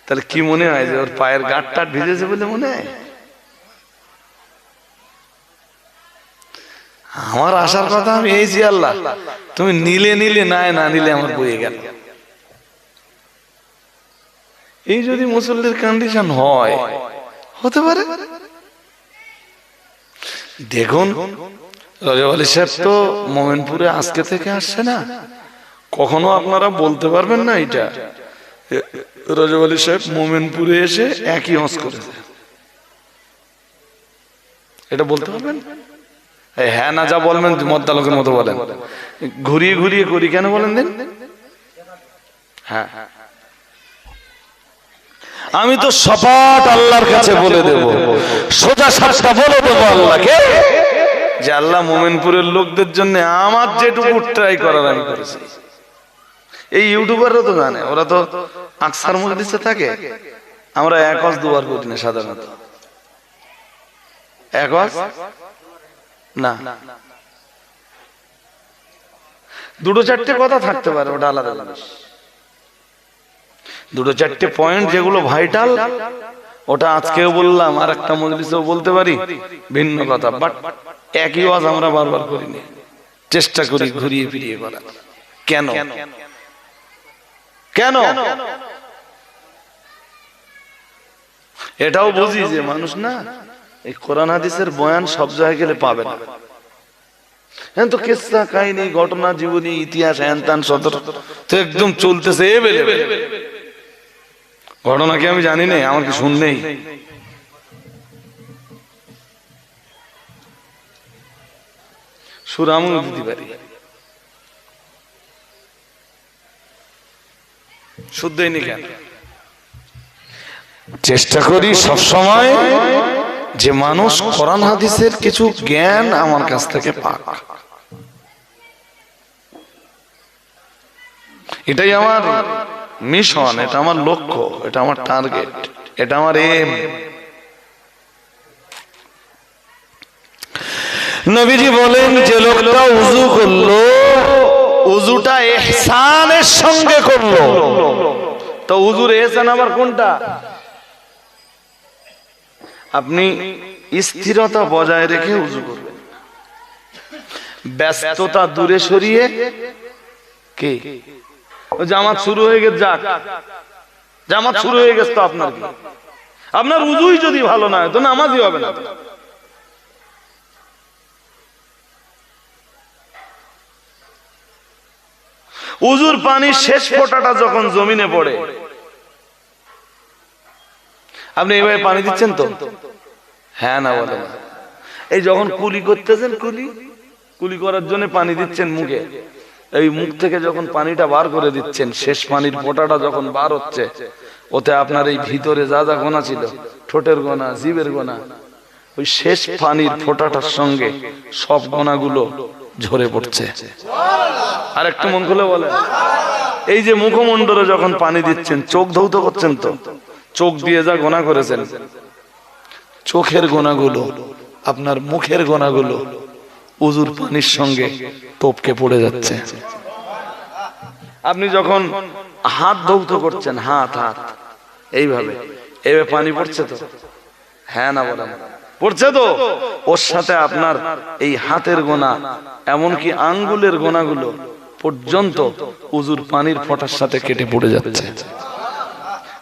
তাহলে কি মনে হয় যে ওর পায়ের গাঁটটা ভিজেছে বলে মনে হয়? আমার আসার কথা আমি এই যে আল্লাহ তুমি নিলে না নিলে আমার বইয়ে গেল। এই যদি মুসল্লির কন্ডিশন হয়, হতে পারে। দেখুন রজব আলী সাহেব তো মোমেনপুরে আজকে থেকে আসছে না, কখনো আপনারা বলতে পারবেন না এটা রজব আলী সাহেব মোমেনপুরে এসে একই হজ করেছে, এটা বলতে পারবেন? হ্যাঁ না যা বলবেন মদ্দালকের মতো বলেন, ঘুরিয়ে করি কেন বলেন দিন। হ্যাঁ, আমি তো সপাট আল্লাহর কাছে বলে দেব, সোজা সাপটা বলে দেবো আল্লাহকে যে আল্লাহ মোমেনপুরের লোকদের জন্য আমার যেটুকু ট্রাই করার আমি করেছি। এই ইউটিউবাররা তো জানে, ওরা তো আকসার মজলিসে থাকে, আমরা এক হজ দুবার করি না সাধারণত, এক হজ না, দুটো চারটে কথা থাকতে পারে, ওটা আলাদা জিনিস। দুটো চারটে পয়েন্ট যেগুলো ভাইটাল, ওটা আজকেও বললাম, আর একটা মজলিসেও বলতে পারি, ভিন্ন কথা। বাট একই ওয়াজ আমরা বারবার করিনি, চেষ্টা করি ঘুরিয়ে ফিরিয়ে করা। কেন? এটাও বুঝি যে মানুষ না এই কোরআন হাদিসের বয়ান সব জায়গায় গেলে পাবে না। হ্যাঁ, তো কিসসা কাহিনী, ঘটনা, জীবনী, ইতিহাস, হ্যান সদর তো একদম চলতেছে এভেলেবেল। ঘটনা কি আমি জানি না, আমার কি শুননেই? সুরামও দিতে পারি, শুদ্ধই নি কেন? চেষ্টা করি সবসময় যে মানুষ কোরআন হাদিসের কিছু জ্ঞান আমার কাছ থেকে পাক, এটাই আমার মিশন, এটা আমার লক্ষ্য, এটা আমার টার্গেট, এটা আমার এম। নবীজি বলেন যে লোকটা উযু করলো, উযুটা ইহসানের সঙ্গে করলো। তো উযুর ইহসান আবার কোনটা? আপনি স্থিরতা বজায় রেখে উযু করবেন, ব্যস্ততা দূরে সরিয়ে। কে জামাত শুরু হয়ে গেছে, যাক জামাত শুরু হয়ে গেছে, তো আপনার কি? আপনার উযুই যদি ভালো না হয় তো নামাজই হবে না। উযুর পানির শেষ ফোঁটাটা যখন জমিনে পড়ে, আপনি এইভাবে পানি দিচ্ছেন তো? হ্যাঁ না বলেন। এই যখন কুলি করতেছেন, কুলি করার জন্য পানি দিচ্ছেন মুখে, এই মুখ থেকে যখন পানিটা বার করে দিচ্ছেন, শেষ পানির ফোঁটাটা যখন বার হচ্ছে, ওতে আপনার এই ভিতরে যা যা গোনা ছিল, ঠোঁটের গোনা, জিভের গোনা, ওই শেষ পানির ফোঁটাটার সঙ্গে সব গোনাগুলো ঝরে পড়ছে। আর একটু মন খুলে বলেন, এই যে মুখমণ্ডলে যখন পানি দিচ্ছেন, চোখ ধৌত করছেন তো, চোখ দিয়ে যা গোনা করেছেন, চোখের গোনাগুলো, আপনার মুখের গোনাগুলো উযুর পানির সঙ্গে টপকে পড়ে যাচ্ছে। আপনি যখন হাত ধৌত করছেন, হাত এইভাবে পানি পড়ছে তো? হ্যাঁ না বলেন, পড়ছে তো? ওর সাথে আপনার এই হাতের গোনা, এমনকি আঙ্গুলের গোনাগুলো পর্যন্ত উযুর পানির ফোঁটার সাথে কেটে পড়ে যাচ্ছে।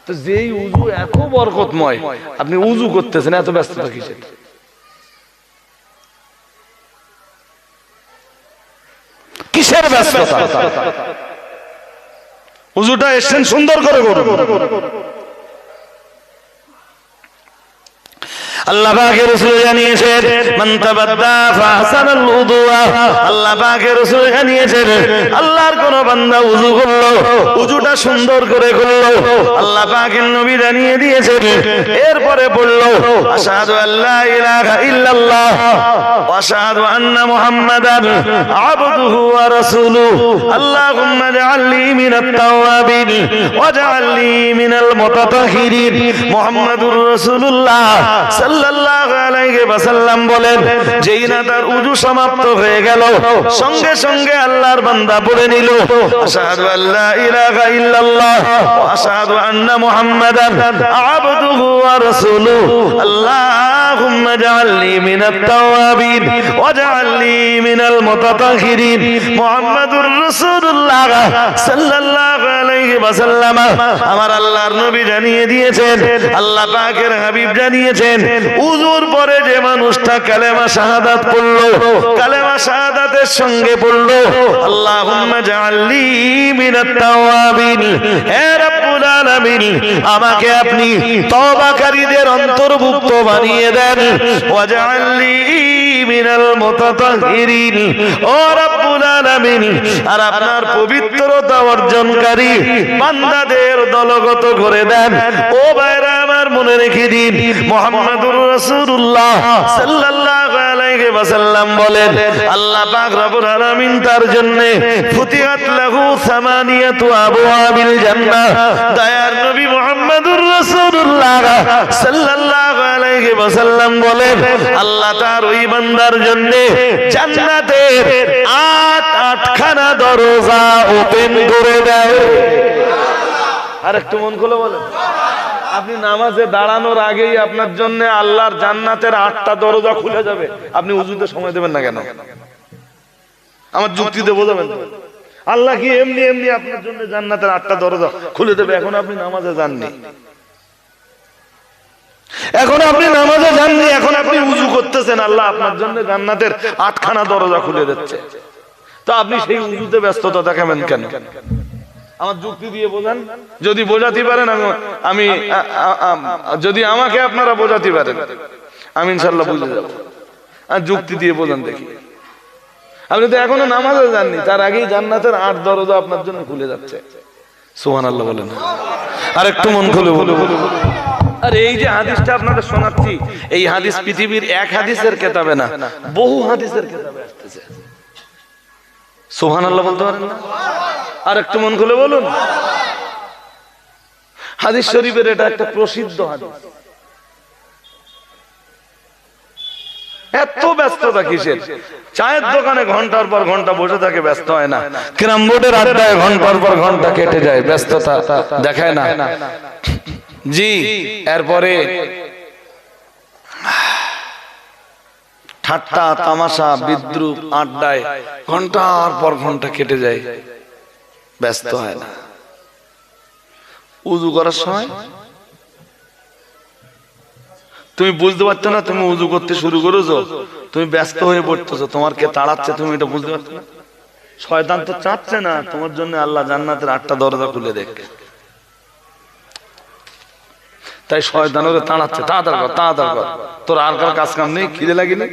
তো যেই উযু এত বরকতময়, আপনি উযু করতেছেন, এত ব্যস্ততা কিসের? কিসের ব্যস্ততা? উযুটা এসেছেন সুন্দর করে করুন। আল্লাহ পাকের রাসূল জানিয়েছেন, মান তাবাদ্দা ফাহসানাল উযুআ। আল্লাহ পাকের রাসূল জানিয়েছেন, আল্লাহর কোন বান্দা উযু করলো, উযুটা সুন্দর করে করলো, আল্লাহ পাকের নবী জানিয়ে দিয়েছেন, এরপরে বলল, আশহাদু আল্লা ইলাহা ইল্লাল্লাহ ওয়া আশহাদু আন্না মুহাম্মাদান আবদুহু ওয়া রাসূলুহু। আল্লাহুম্মা জাআলনি মিনাত তাওয়াবিন ওয়া জাআলনি মিনাল মুতাতাহহিরিন। মুহাম্মাদুর রাসূলুল্লাহ সাল্লাল্লাহু আলাইহি ওয়াসাল্লাম বলেন, যেই না তার উযু সমাপ্ত হয়ে গেল, সঙ্গে সঙ্গে আল্লাহর বান্দা পড়ে নিল, আশহাদু আল্লা ইলাহা ইল্লাল্লাহ ওয়া আশহাদু আন্না মুহাম্মাদান আবদুহু ওয়া রাসূলুহু। আল্লাহুম্মা জাআলনি মিনাত তাওয়াবিন ওয়া জাআলনি মিনাল মুতাতাহহিরিন। মুহাম্মাদুর রাসূলুল্লাহ সাল্লাল্লাহু আলাইহি ওয়াসাল্লাম, আমার আল্লাহর নবী জানিয়ে দিয়েছেন, আল্লাহ পাকের হাবিব জানিয়েছেন, উযুর পরে যে মানুষটা কালেমা শাহাদাত পড়লো, কালেমা শাহাদাতের সঙ্গে পড়লো, আল্লাহুম্মা জাআলনি মিনাত তাওয়াবিন, হে রব্বুল আলামিন, আমাকে আপনি তওবাকারীদের অন্তর্ভুক্ত বানিয়ে দেন, ওয়া জাআলনি মিনাল মুতাতাহহিরিন, ও রব্বুল আলামিন, আর আপনার পবিত্রতা অর্জনকারী বান্দাদের দলগত করে দেন। ও ভাইরা আমার, মনে রেখে দিন, মুহাম্মাদুর রাসূলুল্লাহ সাল্লাল্লাহু আলাইহি ওয়াসাল্লাম বলেন, আল্লাহ পাক রব্বুল আলামিন তার জন্য ফুতিহাত লাহু সামানিয়াতু আবওয়াবিল জান্নাহ। দয়ার নবী মুহাম্মাদুর রাসূলুল্লাহ সাল্লাল্লাহু আলাইহি ওয়াসাল্লাম বলেন, আল্লাহ তার ওই বান্দার জন্য জান্নাতের ৮খানা দরজা ওপেন করে দেয়। আর একটু মন খুলে বলেন, আপনি নামাজে দাঁড়ানোর আগেই আপনার জন্য আল্লাহর জান্নাতের ৮টা দরজা খুলে যাবে। আপনি উযুতে সময় দেবেন না কেন? আমার যুক্তিতে বোঝাবেন। আল্লাহ কি এমনি এমনি আপনার জন্য জান্নাতের ৮টা দরজা খুলে দেবে? এখন আপনি নামাজে যাননি, এখন আপনি নামাজে যাননি, এখন আপনি উযু করতেছেন, আল্লাহ আপনার জন্য জান্নাতের ৮খানা দরজা খুলে দিচ্ছে। তো আপনি সেই উযুতে ব্যস্ততা দেখাবেন কেন? আমার যুক্তি দিয়ে বোঝান। যদি বোঝাতে পারেন, আমি যদি আমাকে আপনারা বোঝাতে পারেন, আমি ইনশাআল্লাহ বুঝে যাব। আর যুক্তি দিয়ে বোঝান দেখি। আপনি তো এখনো নামাজে যাননি, তার আগেই জান্নাতের ৮ দরজা আপনার জন্য খুলে যাচ্ছে। সুবহানাল্লাহ বলেন। আর একটু মন খুলে বলুন। আর এই যে হাদিসটা আপনাদের শোনাচ্ছি, এই হাদিস পৃথিবীর এক হাদিসের কিতাবে না, বহু হাদিসের কিতাবে আসতেছে। সুবহানাল্লাহ বলতে পারেন না? আর একটু মন খুলে বলুন। হাদিস শরীফের এটা একটা প্রসিদ্ধ হাদিস। এত ব্যস্ততা কিসের? চায়ের দোকানে ঘন্টার পর ঘন্টা বসে থাকে, ব্যস্ত হয় না। ক্যারাম বোর্ডের আড্ডায় ঘন্টার পর ঘন্টা কেটে যায়, ব্যস্ততা দেখায় না। জি, এরপরে ঠাট্টা তামাশা বিদ্রুপ আড্ডায় ঘন্টার পর ঘন্টা কেটে যায়, ব্যস্ত হয় না। উযু করার সময় তুমি বুঝতে পারছো না, তুমি উযু করতে শুরু করেছো, তুমি ব্যস্ত হয়ে পড়তেছো, তোমার কে তাড়াচ্ছে তুমি এটা বুঝতে পারছো না। শয়তান তো চাচ্ছে না তোমার জন্য আল্লাহ জান্নাতের 8টা দরজা খুলে দেখ, তাই শয়তান ওকে তাড়াচ্ছে, তাড়াতাড়ি কর তাড়াতাড়ি কর, তোর আর কার কাজ কাম নেই, খিদে লাগিনি।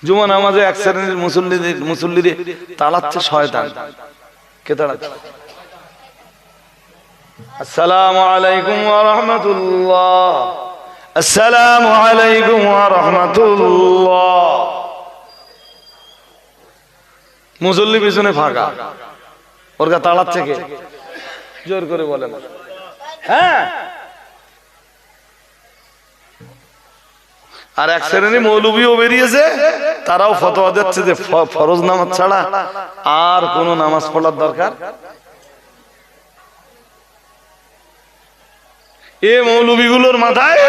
জুমা নামাজে এক শ্রেণীর মুসল্লিদের তাড়াচ্ছে শয়তান। কে তাড়াচ্ছে? আসসালামু আলাইকুম ওয়া রাহমাতুল্লাহ, আসসালামু আলাইকুম ওয়া রাহমাতুল্লাহ। মুসল্লি পিছনে ফাঁকা, ওর কা তাড়াচ্ছে কে? জোর করে বলেন। হ্যাঁ, আর এক শ্রেণী মৌলবীও বেরিয়েছে, তারাও ফতোয়া দিচ্ছে যে ফরজ নামাজ ছাড়া আর কোন নামাজ পড়ার দরকার। এ মৌলবীগুলোর মাথায়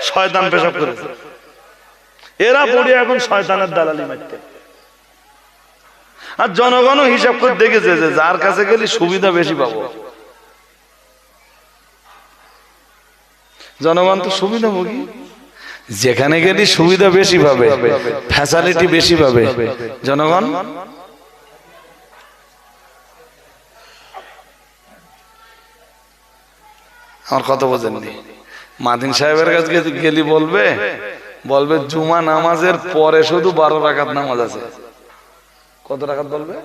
শয়তান পেশাব করেছে, এরা পড়ে এখন শয়তানের দালালি মারতে। আর জনগণও হিসাব করে দেখেছে যে যার কাছে গেলে সুবিধা বেশি পাবো। জনগণ তো সুবিধাভোগী, যেখানে গেলে সুবিধা বেশি পাবে, ফ্যাসিলিটি বেশি পাবে জনগণ। আমার কথা বোঝেননি? মাদিন সাহেবের কাছে গেলি বলবে জুমা নামাজের পরে শুধু 12 রাকাত নামাজ আছে। কত রাকাত বলবে?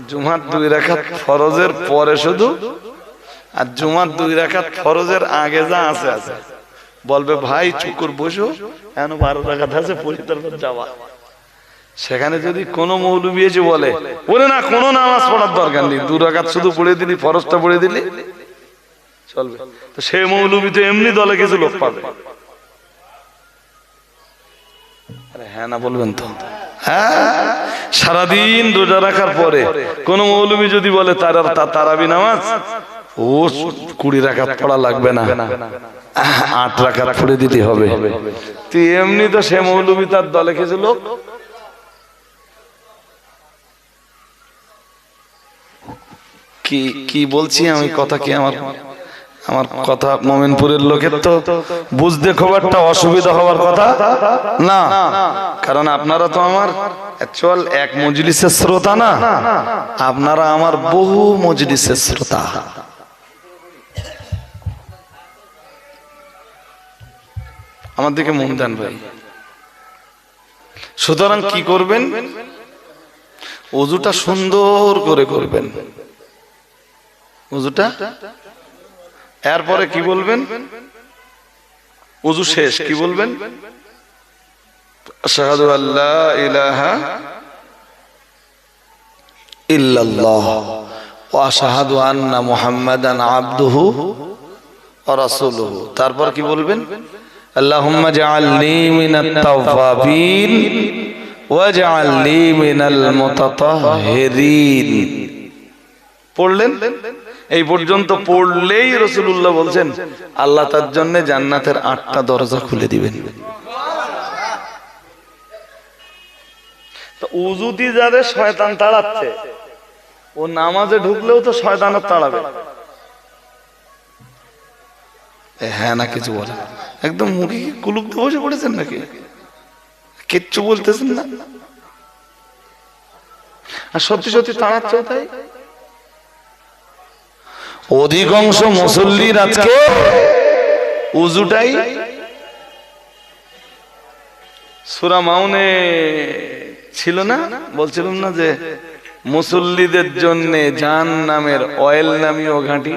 জুমার 2 রাকাত ফরজের পরে শুধু, আর জুমার 2 রাকাত ফরজের আগে যা আছে আছে। বলবে ভাই চুকুর বসো, এখন 12 রাকাত আছে, পরে তারপর যাওয়া। সেখানে যদি কোন মৌলবী এসে বলে না কোনো নামাজ পড়ার দরকার নেই, 2 রাকাত শুধু পড়ে দিলি, ফরজটা পড়ে দিলি চলবে, তো সেই মৌলবী তো এমনি দলে কিছু লোক পাবে। হ্যাঁ না বলবেন তো? হ্যাঁ, সারাদিন রোজা রাখার পরে কোন মৌলবী যদি বলে তারাবি নামাজ, ও 20 রাকাত পড়া লাগবে না, 8 রাকাত পড়ে দিতে হবে, তুই এমনি তো সে মৌলবী তার দলে কিছু লোক। কি বলছি আমি, কথা কি আমার কথা মোমিনপুরের লোকের তো বুঝতে খুব একটা অসুবিধা হওয়ার কথা না, কারণ আপনারা তো আমার অ্যাকচুয়াল এক মজলিসের শ্রোতা না, আপনারা আমার বহু মজলিসের শ্রোতা। আমার দিকে মন দেন ভাই। সুতরাং কি করবেন? ওযুটা সুন্দর করে করবেন, ওযুটা। এরপরে কি বলবেন? ওযু শেষ কি বলবেন? আশহাদু আল্লা ইলাহা ইল্লাল্লাহ ওয়া আশহাদু আন্না মুহাম্মাদান আবদুহু ওয়া রাসূলুহু। তারপর কি বলবেন? আল্লাহুম্মা জাআলনি মিনাত তাওয়াবিন ওয়া জাআলনি মিনাল মুতাতাহহিরিন। পড়লেন? এই পর্যন্ত পড়লেই রাসূলুল্লাহ বলছেন আল্লাহ তার জন্য জান্নাতের 8টা দরজা খুলে দিবেন। তো উযুতি যাদের শয়তান তাড়াচ্ছে, ও নামাজে ঢুকলেও তো শয়তানের তাড়াবে। হ্যাঁ না কিছু বলে, একদম মুখে কুলুপ দিয়ে বসে পড়েছেন নাকি? কিচ্ছু বলতেছেন না, আর সত্যি সত্যি তাড়াচ্ছে। তাই অধিকাংশ মুসল্লির আজকে উযুটাই সূরা মাউনে ছিল না, বলছিলাম না যে মুসল্লিদের জন্য জাহান্নামের অয়েল নামীয় ঘাঁটি।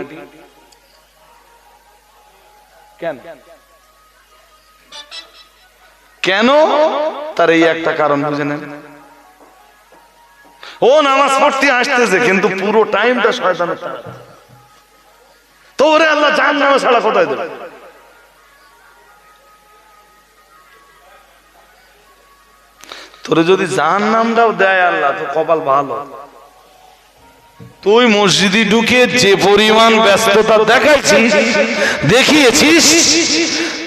কেন? তার এই একটা কারণ বুঝে নেন। ও নামাজ পড়তে আসতেছে কিন্তু পুরো টাইমটা শয়তানের তাড়া। তো ওরে আল্লাহ জাহান্নামে ছাড়া কোথায় দেবে? তোরে যদি জাহান্নামটাও দেয় আল্লাহ তো কপাল ভালো। তুই মসজিদে ঢুকে যে পরিমাণ ব্যস্ততা দেখিয়েছিস,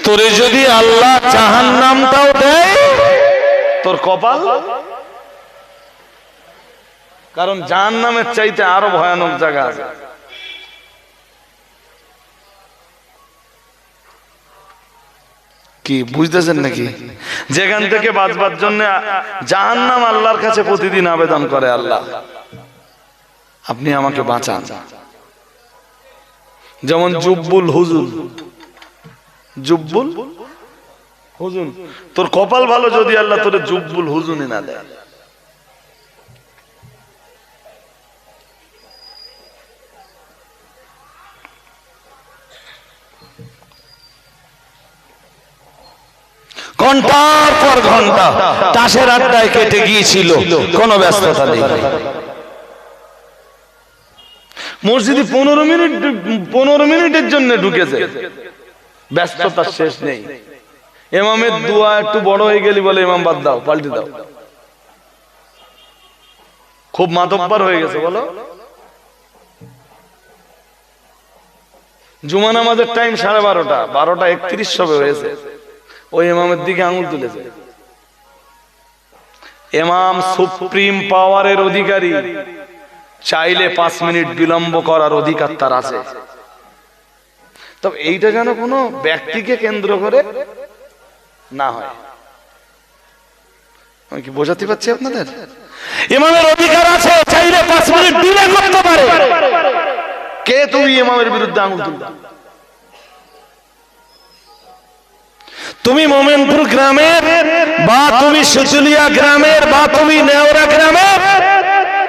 তোরে যদি আল্লাহ জাহান্নামটাও দেয় তোর কপাল। কারণ জাহান্নামের চাইতে আরো ভয়ানক জায়গা আছে। কি বুঝতেছেন নাকি? যেখান থেকে বাঁচবার জন্য জাহান্নাম আল্লাহর কাছে প্রতিদিন আবেদন করে, আল্লাহ আপনি আমাকে বাঁচান। যেমন জুব্বুল হুজুর, জুব্বুল হুজুন, তোর কপাল ভালো যদি আল্লাহ তোর জুব্বুল হুজুনি না দেয়। ঘন্টার পর ঘন্টা তাসের আড্ডায় কেটে গিয়েছিল, কোনো ব্যস্ততা নেই। মসজিদে 15 মিনিটের জন্য ঢুকেছে, ব্যস্ততার শেষ নেই। ইমামের দোয়া একটু বড় হয়ে গেলি বলে ইমাম বাদ দাও, পাল্টে দাও। খুব মাতব্বর হয়ে গেছে বলো। জুমা নামাজের টাইম 12:30, 12:31 সবে হয়েছে, ওই ইমামের দিকে আঙুল তুলেছে। ইমাম সুপ্রিম পাওয়ারের অধিকারী, চাইলে 5 মিনিট বিলম্ব করার অধিকার তার আছে। তবে এইটা যেন কোনো ব্যক্তিকে কেন্দ্র করে না হয়। আমি কি বোঝাতে পারছি আপনাদের? ইমামের অধিকার আছে, চাইলে 5 মিনিট ডিলে করতে পারে। কে তুমি ইমামের বিরুদ্ধে আঙুল তুলবা? তুমি মোমেনপুর গ্রামের, বা তুমি শিশুলিয়া গ্রামের, বা তুমি নেওরা গ্রামের,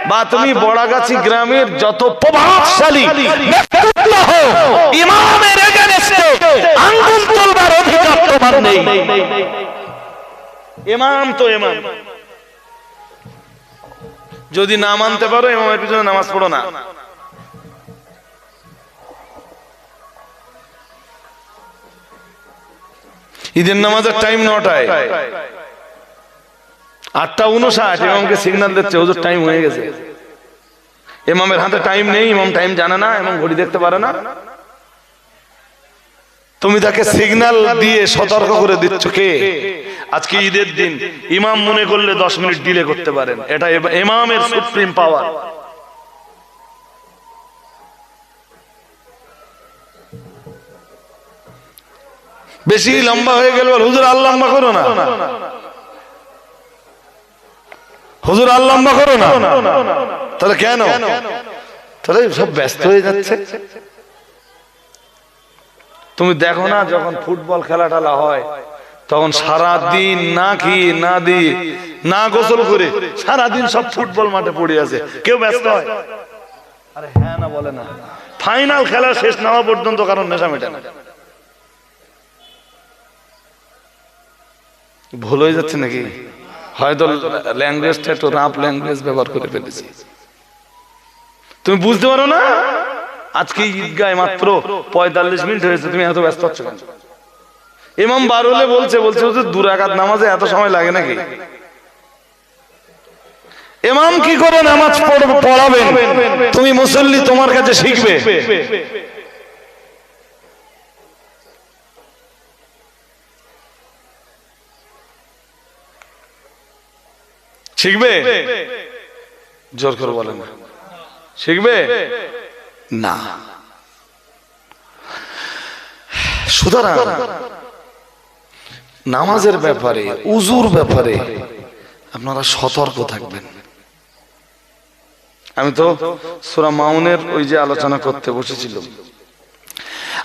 বা তুমি বড়াগাছি গ্রামের যত প্রভাবশালী ব্যক্তিত্ব হও, ইমামের এগেনস্টে আঙ্গুল তুলবার অধিকার তোমার নেই। ইমাম তো ইমাম। যদি না মানতে পারো ইমামের পিছনে নামাজ পড়ো না। ঈদের নামাজের টাইম 9টায়, 8:59 ইমামকে সিগন্যাল দিচ্ছে হুজুর টাইম হয়ে গেছে। ইমামের হাতে টাইম নেই, ইমাম টাইম জানে না, ইমাম ঘড়ি দেখতে পারে না। তুমি তাকে সিগন্যাল দিয়ে সতর্ক করে দিচ্ছ। কে? আজকে ঈদের দিন ইমাম মনে করলে 10 মিনিট ডিলে করতে পারেন, এটা ইমামের সুপ্রিম পাওয়ার। বেশি লম্বা হয়ে গেল, হুজুর আর লম্বা করো না, হুজুর আর লম্বা করো না। তাহলে কেন? তাহলে সব ব্যস্ত হয়ে যাচ্ছে। তুমি দেখো না, যখন ফুটবল খেলা টেলা হয় তখন সারাদিন না খেয়ে না দিয়ে না গোসল করে সারাদিন সব ফুটবল মাঠে পড়ে আছে, কেউ ব্যস্ত হয়? আরে হ্যাঁ না বলে না। ফাইনাল খেলা শেষ না হওয়া পর্যন্ত কারণ নেশা মেটে না। ভুল হয়ে যাচ্ছে নাকি? হয়তো ল্যাঙ্গুয়েজটা একটু রাফ ল্যাঙ্গুয়েজ ব্যবহার করে ফেলেছি। তুমি বুঝতে পারো না? আজকে ঈদগায় মাত্র 45 মিনিট হয়েছে, তুমি এত ব্যস্ত হচ্ছ কেন? ইমাম বারুলে বলছে হুজুর 2 রাকাত নামাজে এত সময় লাগে নাকি? ইমাম কি করে নামাজ পড়াবেন? তুমি মুসল্লি, তোমার কাছে শিখবে। শিখবে? জোর করে বলেন না। শিখবে না। সুতরাং নামাজের ব্যাপারে, উজুর ব্যাপারে আপনারা সতর্ক থাকবেন। আমি তো সূরা মাউনের ওই যে আলোচনা করতে বসেছিলাম।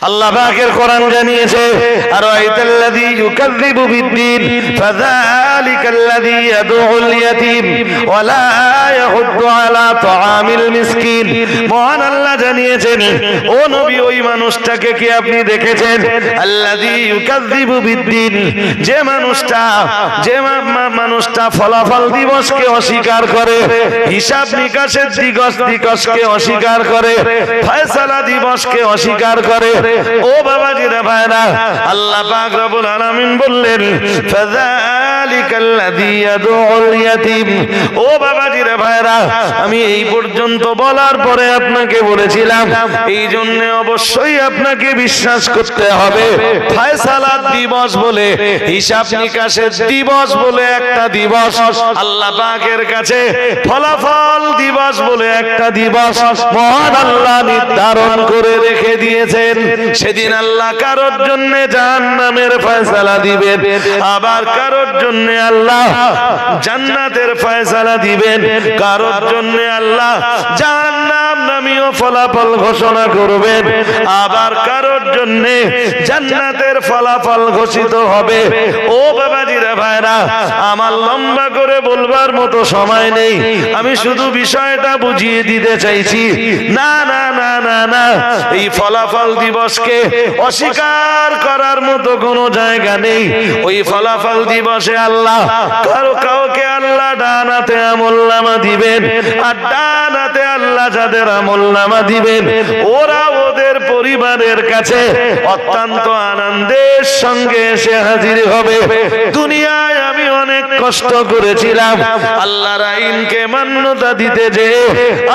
আল্লাহ পাকের কোরআন জানিয়েছে, আরাইতাল্লাযী ইউকাযযিবু বিদ্দীন ফাযালিকাল্লাযী ইয়াদউল ইয়াতীম ওয়া লা ইয়াহুদ্দু আলা তুআমিল মিসকিন। মহান আল্লাহ জানিয়েছেন, ও নবী, ওই মানুষটাকে কি আপনি দেখেছেন? আল্লাযী ইউকাযযিবু বিদ্দীন, যে মানুষটা ফলাফল দিবসকে অস্বীকার করে, হিসাব নিকাশের দিবসকে অস্বীকার করে, ফয়সালা দিবসকে অস্বীকার করে। ও বাবাজিরা ভাইরা, আল্লাহ পাক রব্বুল আলামিন বললেন, ফাযালিকাল্লাযী ইয়াদউল ইয়াতীম। ও বাবাজিরা ভাইরা, আমি এই পর্যন্ত বলার পরে আপনাকে বলেছিলাম, এই জন্য অবশ্যই আপনাকে বিশ্বাস করতে হবে, ফয়সালা দিবস বলে, হিসাব নিকাশের দিবস বলে একটা দিবস, আল্লাহ পাকের কাছে ফলাফল দিবস বলে একটা দিবস মহান আল্লাহ নির্ধারণ করে রেখে দিয়েছেন। সেদিন আল্লাহ কারোর জন্য জাহান্নামের ফয়সালা দিবেন, আবার কারোর জন্য আল্লাহ জান্নাতের ফয়সালা দিবেন, কারোর জন্য আল্লাহ জাহান্নাম নামীয় ফলাফল ঘোষণা করবেন, আবার কারোর জন্য জান্নাতের ফলাফল ঘোষিত হবে। ও বাবাজিরা ভাইরা, আমার লম্বা করে বলবার মতো সময় নেই, আমি শুধু বিষয়টা বুঝিয়ে দিতে চাইছি। না না না না না, এই ফলাফল দিবসকে অস্বীকার করার মতো কোনো জায়গা নেই। ওই ফলাফল দিবসে আল্লাহ কাউকে আল্লাহ ডানাতে আমলনামা দিবেন, আর ডানাতে আল্লাহ যাদের আমলনামা দিবেন, ওরা ওদের পরিবারের কাছে অত্যন্ত আনন্দের সঙ্গে এসে হাজির হবে। দুনিয়ায় আমি অনেক কষ্ট করেছিলাম আল্লাহর আইনকে মান্যতা দিতে, যে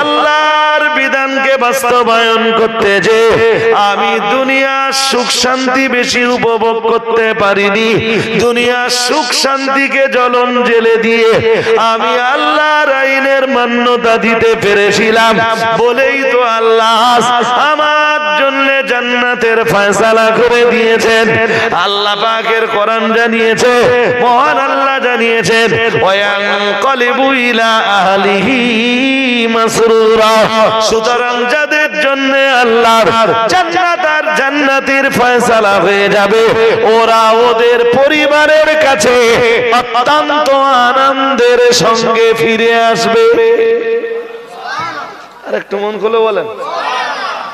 আল্লাহর বিধানকে বাস্তবায়ন করতে, যে আমি দুনিয়ার সুখ শান্তি বেশি উপভোগ করতে পারিনি। দুনিয়ার সুখ শান্তিকে জ্বলন জেলে দিয়ে আমি আল্লাহর আইনের মান্যতা দিতে পেরেছিলাম বলেই তো আল্লাহ আমার জন্য জান্নাতের ফয়সালা করে দিয়েছেন। আল্লাহ পাকের কোরআন জানিয়েছে, মহান আল্লাহ জানিয়েছেন, ওয়ায়ানকালিবু ইলা আহলিহি মাসরুরা। সুতরাং যাদের জন্য আল্লাহর জান্নাত আর জান্নাতের ফয়সালা হয়ে যাবে, ওরা ওদের পরিবারের কাছে অত্যন্ত আনন্দের সঙ্গে ফিরে আসবে। আর একটু মন খুলে বলেন,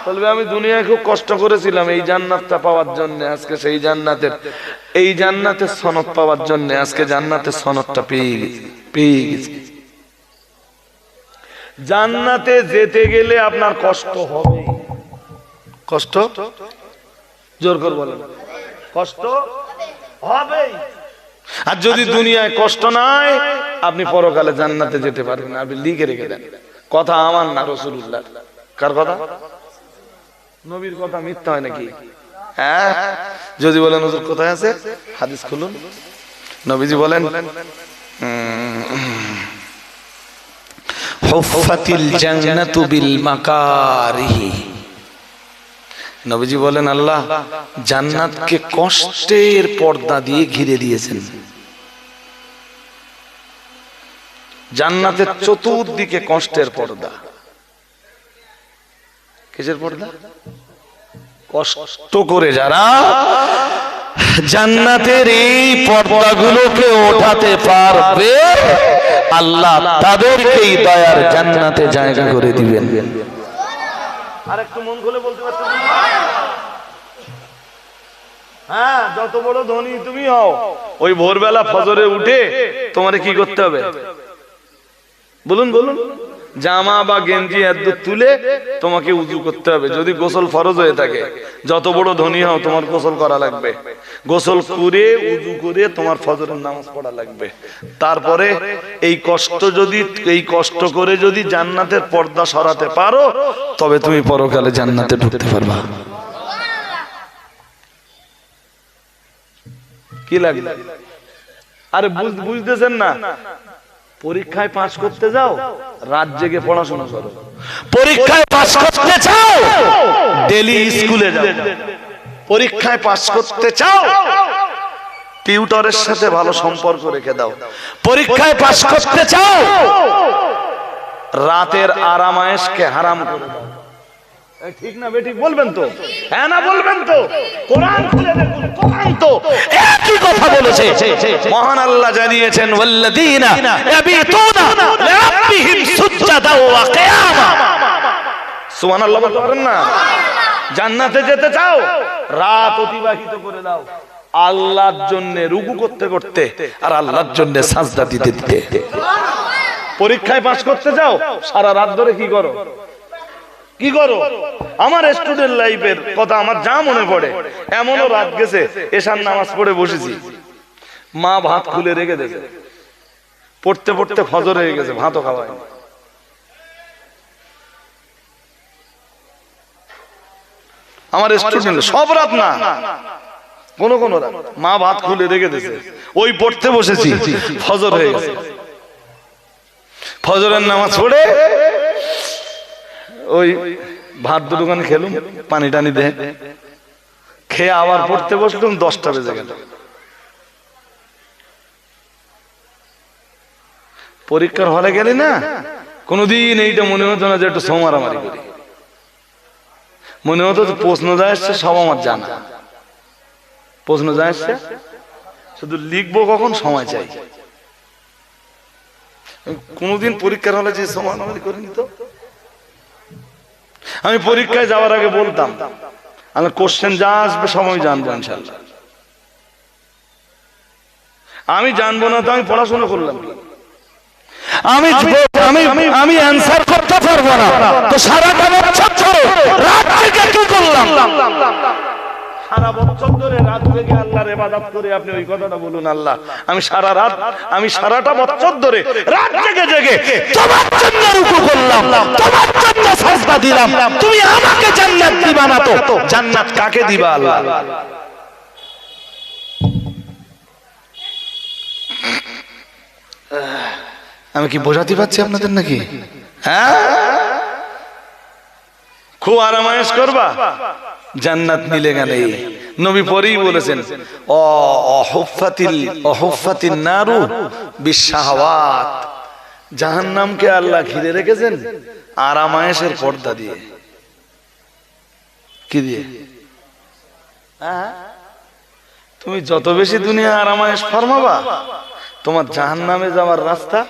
বলবে আমি দুনিয়ায় খুব কষ্ট করেছিলাম এই জান্নাতটা পাওয়ার জন্য, আজকে সেই জান্নাতের সনদ পাওয়ার জন্য আজকে জান্নাতের সনদটা পেয়ে গেছি। জান্নাতে যেতে গেলে আপনার কষ্ট হবে, কষ্ট জোর করে বলেন, কষ্ট হবে। আর যদি দুনিয়ায় কষ্ট নাই, আপনি পরকালে জান্নাতে যেতে পারবেন। আপনি লিখে রেখে দেন, কথা আমার না, রাসূলুল্লাহ। কার কথা? নবীর কথা মিথ্যা হয় নাকি? হ্যাঁ, যদি বলেন হুজুর কোথায় আছে, হাদিস খুলুন। নবীজি বলেন, হুফাতিল জান্নাতু বিল মাকারিহি। নবীজি বলেন, আল্লাহ জান্নাতকে কষ্টের পর্দা দিয়ে ঘিরে দিয়েছেন। জান্নাতের চতুর্দিকে কষ্টের পর্দা। কিসের পর্দা? কষ্ট করে যারা জান্নাতের এই পর্দাগুলোকে ওঠাতে পারবে, আল্লাহ তাদেরকেই দয়ার জান্নাতে জায়গা করে দিবেন। আর একটু মন খুলে বলতে পারছো? হ্যাঁ, যত বড় ধনী তুমি হও, ওই ভোরবেলা ফজরে উঠে তোমারে কি করতে হবে বলুন বলুন? জামা বা গেঞ্জি একদম তুলে তোমাকে উযু করতে হবে, যদি গোসল ফরজ হয়ে থাকে। যত বড় ধনী হও, তোমার গোসল করা লাগবে। গোসল করে উযু করে তোমার ফজরের নামাজ পড়া লাগবে। তারপরে এই কষ্ট করে যদি জান্নাতের পর্দা সরাতে পারো, তবে তুমি পরকালে জান্নাতে ঢুকতে পারবা। কি লাগে? আরে বুঝতেছেন না? পরীক্ষায় পাস করতে যাও, রাত জেগে পড়াশোনা করো। পরীক্ষায় পাস করতে চাও, ডেলি স্কুলে যাও। পরীক্ষায় পাস করতে চাও, টিউটরের সাথে ভালো সম্পর্ক রেখে দাও। পরীক্ষায় পাস করতে চাও, রাতের আরামায়েশকে হারাম করে দাও। ঠিক না বেঠিক বলবেন তো? হ্যাঁ না বলবেন তো? কোরআন খুলে দেখুন, কোরআন তো একই কথা বলেছে। মহান আল্লাহ জানিয়েছেন, ওয়াল্লাযীনা ইয়াবিতুনা লিরাব্বিহিম ওয়া কিয়ামা। সুবহানাল্লাহ বলতে পারেন না? জান্নাতে যেতে চাও, রাত অতিবাহিত করে দাও আল্লাহর জন্য রুকু করতে করতে আর আল্লাহর জন্য সাজদা দিতে দিতে। পরীক্ষায় পাস করতে যাও, সারা রাত ধরে কি করো? কি করো? আমার স্টুডেন্ট লাইফের কথা আমার যা মনে পড়ে, এমনও রাত গেছে এশার নামাজ পড়ে বসেছি, মা ভাত খুলে রেখে দিয়েছে, পড়তে পড়তে ফজর হয়ে গেছে, ভাতও খাওয়া হয়নি। আমার স্টুডেন্ট সব রাত না, কোন কোন রাত মা ভাত খুলে রেখে দিয়েছে, ওই পড়তে বসেছি, ফজর হয়ে গেছে। ফজরের নামাজ পড়ে ওই ভাত দুটোখানে খেলুম, পানি টানি দে, খেয়ে আবার পড়তে বসলাম, 10টা বেজে গেল। পরীক্ষার হলে গেলি না, কোনদিন এইটা মনে হতো না যে একটু সোমারামারি করি, মনে হতো প্রশ্ন যা আসছে সব আমার জানা, প্রশ্ন যা আসছে শুধু লিখবো, কখন সময় চাই। কোনদিন পরীক্ষার হলে যে সোমারামারি করিনি তো। আমি পরীক্ষায় যাওয়ার আগে বলতাম আমি কোশ্চেন যা আসবে সব আমি জানবো ইনশাআল্লাহ। আমি জানবো না তো আমি পড়াশোনা করলাম, আমি অ্যানসার করতে পারবো না তো সারাটা বছর ধরে রাত থেকে কি করলাম? সারা বছর ধরে রাত থেকে আল্লাহর ইবাদত করে আপনি ওই কথাটা বলুন, আল্লাহ আমি সারা রাত, আমি সারাটা বছর ধরে রাত জেগে জেগে তোমার জন্য রুকু করলাম, তোমার জন্য সাজদা দিলাম, তুমি আমাকে জান্নাত দিবা না তো জান্নাত কাকে দিবা আল্লাহ? আমি কি বোঝাতে পারছি আপনাদের নাকি? হ্যাঁ, খুব আরামায়েশ করবা, জান্নাত মিলেগা নেই। নবী পরেই বলেছেন অহুফাতিল নারু বিশাহাওয়াত, জাহান্নামকে আল্লাহ ঘিরে রেখেছেন আরামায়েশের পর্দা দিয়ে। কি দিয়ে? তুমি যত বেশি দুনিয়া আরামায়েশ ফরমাবা, তোমার জাহান্নামে যাওয়ার রাস্তা।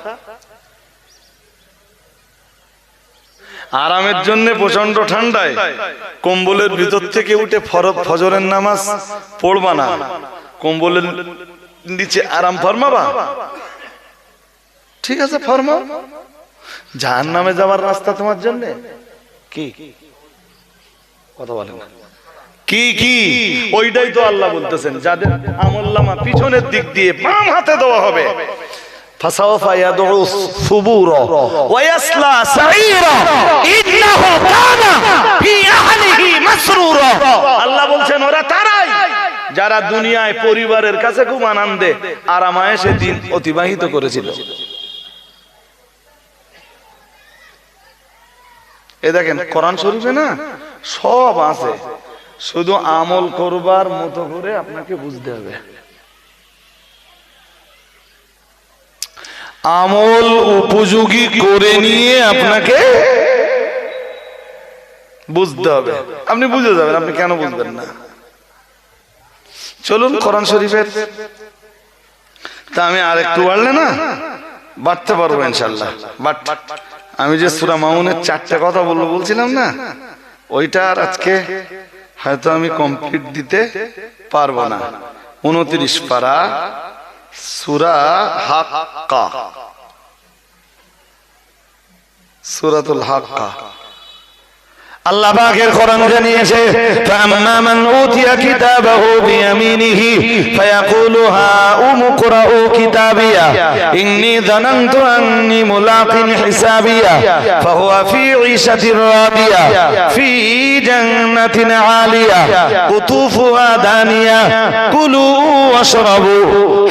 আরামের জন্য প্রচন্ড ঠান্ডায় কম্বলের ভিতর থেকে উঠে ফজরের নামাজ পড়বা না, কম্বলের নিচে আরাম ফরমাবা, ঠিক আছে ফরমাও। জাহান্নামে যাওয়ার রাস্তা তোমার জন্য কি? কথা বলেন না। কি কি? ওইটাই তো আল্লাহ বলতেছেন, যাদের আমলনামা পিছনের দিক দিয়ে বাম হাতে দেওয়া হবে, ফাসাওফা ইয়াদউ সুবুরা ওয়া ইয়াসলা সাঈরা ইন্নাহু কানা ফি আহলিহি মাসরুরা। আল্লাহ বলছেন ওরা তারাই যারা দুনিয়ায় পরিবারের কাছে খুব আনন্দে আরামায়েশে দিন অতিবাহিত করেছিল। এই দেখেন কোরআন শরীফে না সব আছে, শুধু আমল করবার মতো করে আপনাকে বুঝতে হবে। আমল উপযোগী করে নিয়ে আপনাকে বুঝতে হবে, আপনি বুঝে যাবেন। আপনি কেন বুঝবেন না? চলুন কোরআন শরীফের, তা আমি আর একটু বাড়লে না বাড়তে পারবো ইনশাল্লাহ। বাট আমি যে সূরা মাউনের 4টে কথা বলছিলাম না, ওইটা আর আজকে হয়তো আমি কমপ্লিট দিতে পারবো না। 29 পারা সূরা হাক্কা, সূরাতুল হাক্কা। আল্লাহ পাকের কোরআন জানিয়েছে, ফাআম্মা মান উতিয়া কিতাবাহু বিয়ামিনিহি ফায়াকুলু হাউম ইকরাউ কিতাবিয়া ইন্নী যানানতু আন্নী মুলাকিন হিসাবিয়া ফাহুয়া ফী ঈশাতির রাদিয়া ফী জান্নাতিন আলিয়া কুতুফুহা দানিয়া কুলু ওয়াশরাবু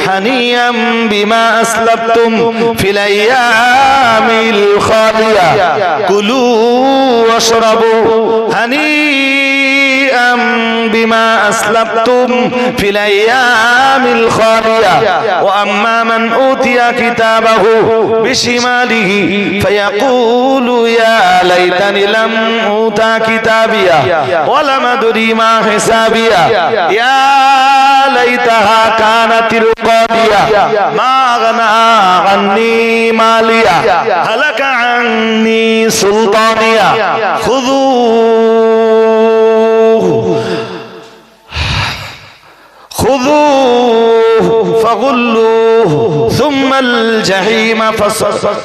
হানিয়াম বিমা আসলাফতুম ফিল আইয়ামিল খালিয়া কুলু ওয়াশরাবু هنيئا بما أسلفتم في الأيام الخالية وأما من أوتي كتابه بشماله فيقول يا ليتني لم أوت كتابيا ولم أدري ما حسابيا يا ليتها كانت القاضية ما أغنى عني ماليا هلك আন্নী সুলতানিয়া خذوه فغلوه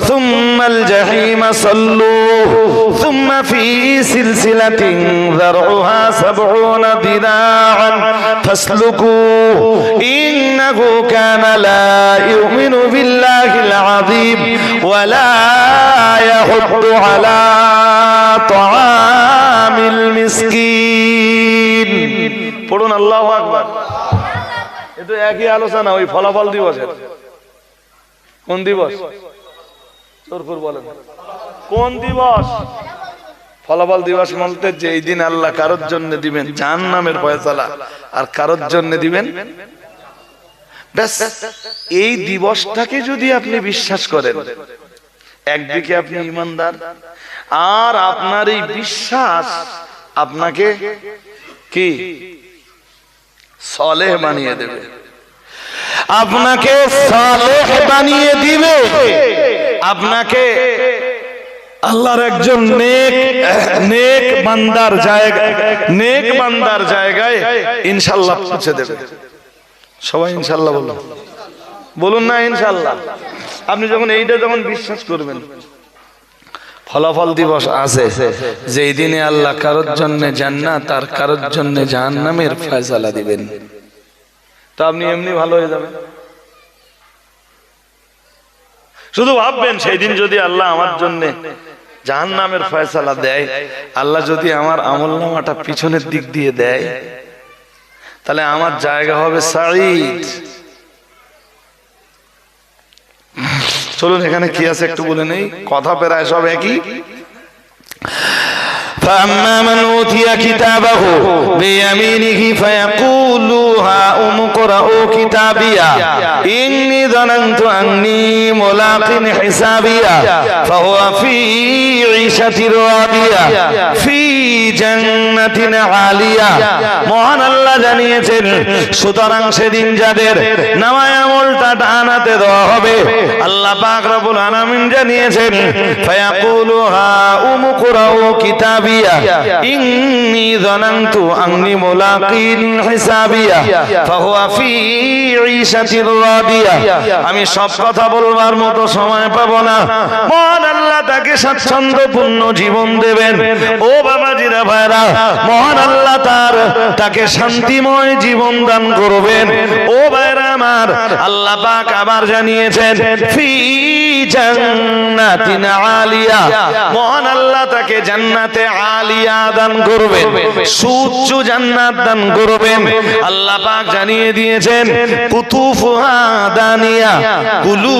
ثم الجحيم صلوه ثم في سلسلة ذرعها 70 ذراعا فاسلكوه إنه كان لا يؤمن بالله العظيم ولا يحض على طعام المسكين পড়ুন আল্লাহু আকবার। এতো একই আলোচনা ওই ফলাফল দিবসের। কোন দিবস? জোরপুর বলেন কোন দিবস? ফলাফল দিবস বলতে যে এই দিন আল্লাহ কারোর জন্য দিবেন জাহান্নামের ফয়সালা আর কারোর জন্য দিবেন ব্যাস। এই দিবসটাকে যদি আপনি বিশ্বাস করেন, একদিকে আপনি ঈমানদার আর আপনার এই বিশ্বাস আপনাকে কি সালেহ বানিয়ে দেবে, আপনাকে সালেহ বানিয়ে দিবে, আপনাকে আল্লাহর একজন নেক বান্দার জায়গায় ইনশাআল্লাহ পৌঁছে দেবে। সবাই ইনশাআল্লাহ বলুন না ইনশাআল্লাহ। আপনি যখন বিশ্বাস করবেন, ফলাফল দিবস আছে যেই দিনে আল্লাহ কারোর জন্য জান্নাত আর কারোর জন্য জাহান্নামের ফয়সালা দিবেন, তো আপনি এমনি ভালো হয়ে যাবেন। শুধু ভাববেন সেই দিন যদি আল্লাহ আমার জন্য জাহান্নামের ফয়সালা দেয়, আল্লাহ যদি আমার আমলনামাটা পিছনের দিক দিয়ে দেয়, তাহলে আমার জায়গা হবে সাঈদ। চলুন এখানে কি আছে একটু বলে নেই, কথা প্রায় সব একই। فأما من أوتي كتابه بيمينه فيقول هاؤم اقرءوا كتابيه إني ظننت أني ملاق حسابيه فهو في عيشة راضية في جنة عالية। মহান আল্লাহ জানিয়েছেন সুতরাং সেদিন যাদের নামায়ে আমলটা ডান হাতে দেওয়া হবে, আল্লাহ পাক রব্বুল আলামিন জানিয়েছেন ফায়াকুলু হাউম কুরাউ কিতাবিয়া ইন্নী যানানতু আন্নী মুলাকিন হিসাবিয়া ফাহুয়া ফি ঈশাতির রাদিয়া। আমি সব কথা বলবার মতো সময় পাবো না, মহান আল্লাহ তাকে স্বাচ্ছন্দ্যপূর্ণ জীবন দেবেন। ও বাবাজিরা ভাইরা, মহান আল্লাহ তাকে শান্তিময় জীবন দান করবেন। ও ভাইরা আমার, আল্লাহ পাক আবার জানিয়েছেন ফি জান্নাতিন আলিয়া, মহান আল্লাহ তাকে জান্নাতে আলিয়া দান করবেন, সুউচ্চ জান্নাত দান করবেন। আল্লাহ পাক জানিয়ে দিয়েছেন কুতুফুহা দানিয়া কুলু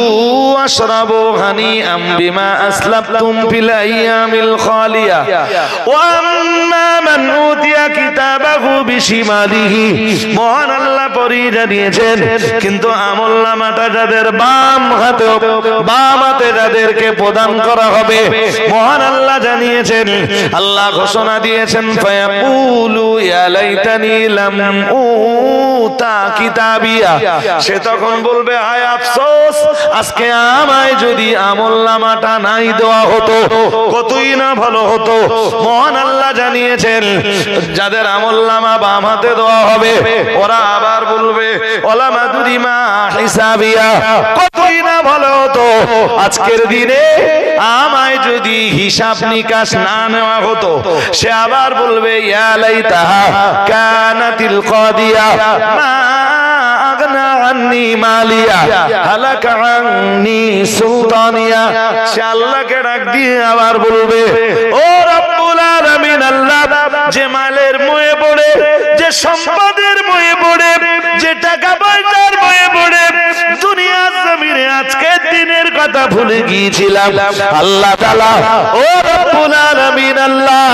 ওয়াশরাবু হানিআম বিমা আসলাফতুম ফিল আইয়ামিল খালিয়া ওয়া আম্মা মান উতিয়া কিতাবাহু বিশিমালিহি। মহান আল্লাহ পরিয়ে জানিয়েছেন কিন্তু আমলনামাটা যাদের বাম হাতে যাদেরকে প্রদান করা হবে, মহান আল্লাহ জানিয়েছেন, আল্লাহ ঘোষণা দিয়েছেন ফায়াকুলু ইয়া লাইতানি লাম উতা কিতাবিয়া। সে তখন বলবে হায় আফসোস, আজকে আমায় যদি আমলনামাটা নাই দেওয়া হতো কতই না ভালো হতো। মহান আল্লাহ জানিয়েছেন যাদের আমলনামা বাম হাতে দেওয়া হবে ওরা আবার বলবে ওয়ালা মাদুরি মা হিসাবিয়া, কতই না ভালো হতো আজকের দিনে আমায় যদি হিসাব নিকাশ না নেওয়া হতো। সে আবার বলবে ইয়া লাইতাহা কানাতিল কাদিয়া মা আগনা আন্নি মালিয়া হালাকা আন্নি সুলতানিয়া। সে আল্লাহকে ডাক দিয়ে আবার বলবে ও রব্বুল আলামিন, আল্লাহ যে মালের মোহে পড়ে, যে সম্পদের মোহে পড়ে, যে টাকা পয়সার মোহে পড়ে দুনিয়ার জমিনে আজকের দিনের কথা ভুলে গিয়েছিলাম, আল্লাহ তাআলা ও রব্বুল আলামিন, আল্লাহ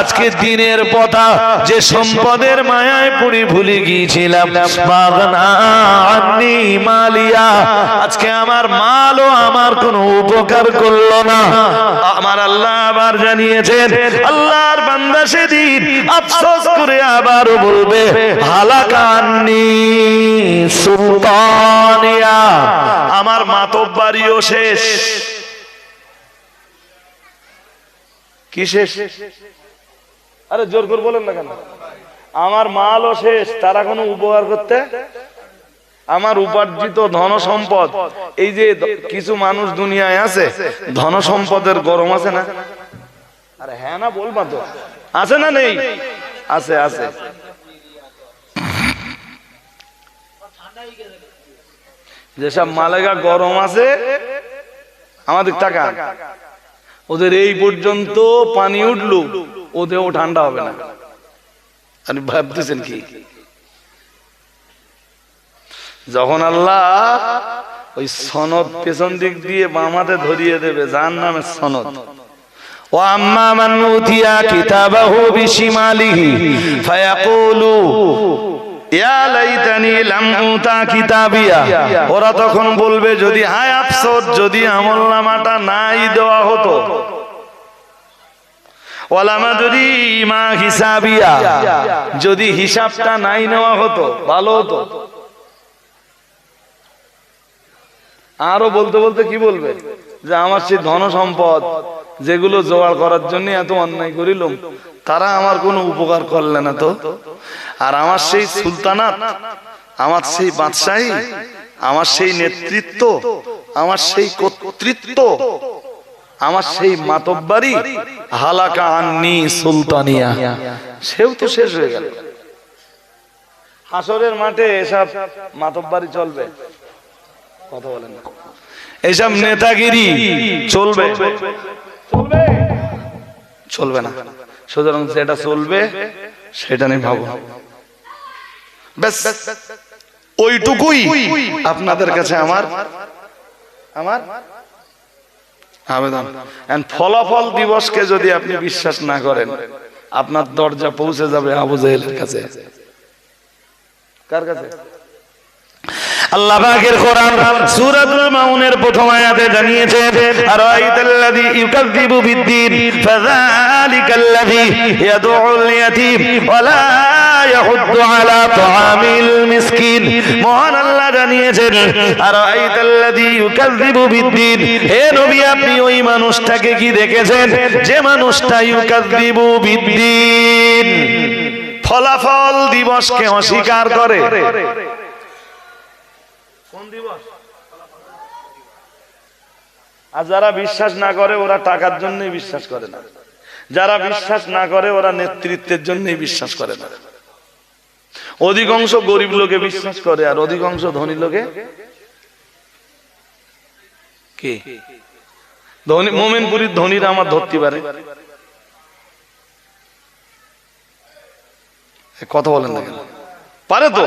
আজকের দিনের কথা যে সম্পদের মায়ায় পড়ে ভুলে গিয়েছিলাম, মাগনা আন্নি মালিয়া, আজকে আমার মালও আমার কোনো উপকার করলো না। আমার আল্লাহ আবার জানিয়েছেন আল্লাহর বান্দা সেদিন আফসোস করে আবারও বলবে হালাকান্নি সুলতানিয়া, আমার মাতব্বাড়িও শেষ, কি শেষ? আরে জোর করে বলেন না কেন? আমার মালও শেষ, তারা কোনো উপকার করতে, আমার উপার্জিত ধন সম্পদ, এই যে কিছু মানুষ দুনিয়ায় আছে ধন সম্পদের গরম আছে না? আরে হ্যাঁ না বলবা তো, আছে না নেই? আছে আছে। যেসব মালেগা গরম আছে আমাদের টাকা, ওদের এই পর্যন্ত পানি উঠলো, ওদেরও ঠান্ডা হবে না। আপনি ভাবতেছেন কি? যখন আল্লাহ ওই সনদ পেছন দিক দিয়ে বামাতে ধরিয়ে দেবে, জাহান্নামের সনদ, ওয়াম্মা মান উতিয়া কিতাবাহু বিশিমালিহি ফায়াকুলু ইয়া লাইতানি লাম উতা কিতাবিয়া, ওরা তখন বলবে যদি হায় আফসোস, যদি আমলনামাটা নাই দেওয়া হতো, ওয়ালাম আদরি মা হিসাবিয়া, যদি হিসাবটা নাই নেওয়া হতো ভালো হতো। আরো বলতে বলতে কি বলবে, যে আমার সেই ধন সম্পদ যেগুলো জোগাড় করার জন্য এত অন্যায় করিলাম, তারা আমার কোনো উপকার করলে না তো। আর আমার সেই সুলতানাত, আমার সেই বাদশাহী, আমার সেই নেতৃত্ব, আমার সেই কর্তৃত্ব, আমার সেই মাতব্বারি, হালাকা আন্নি সুলতানিয়া, সেও তো শেষ হয়ে গেল। হাসরের মাঠে এসব মাতব্বারি চলবে? কথা বলেন না। এইসব নেতাগিরি চলবে? চলবে? চলবে না। সুতরাং যেটা চলবে সেটা নিয়ে ভাবো। ব্যাস ওইটুকুই আপনাদের কাছে আমার আবেদন। ফলাফল দিবসকে যদি আপনি বিশ্বাস না করেন, আপনার দরজা পৌঁছে যাবে আবু জাহেলের কাছে। কার কাছে? আল্লাহ পাকের কোরআন সূরাতুল মাউনের প্রথম আয়াতে জানিয়েছে, আরাইতাল্লাযী ইউকাযযিবু বিদ্দীন ফাযালিকাল্লাযী ইয়াদউল ইয়াতীম ওয়া লা ইয়াহুদ্দু আলা তুআমিল মিসকিন। মহান আল্লাহ জানিয়েছেন, আরাইতাল্লাযী ইউকাযযিবু বিদ্দীন, হে নবী আপনি ওই মানুষটাকে কি দেখেছেন যে মানুষটা ইউকাযযিবু বিদ্দীন, ফলাফল দিবসকে অস্বীকার করে। কোন দিবস? আর যারা বিশ্বাস না করে ওরা টাকার জন্যই বিশ্বাস করে না, যারা বিশ্বাস না করে ওরা নেতৃত্বের জন্যই বিশ্বাস করে না। অধিকাংশ গরিব লোকে বিশ্বাস করে, আর অধিকাংশ ধনী লোকে কি? ধনী মোমেনপুরীর ধনীরা আমার ধরতে পারে? কথা বলেন না কেন? পারে তো,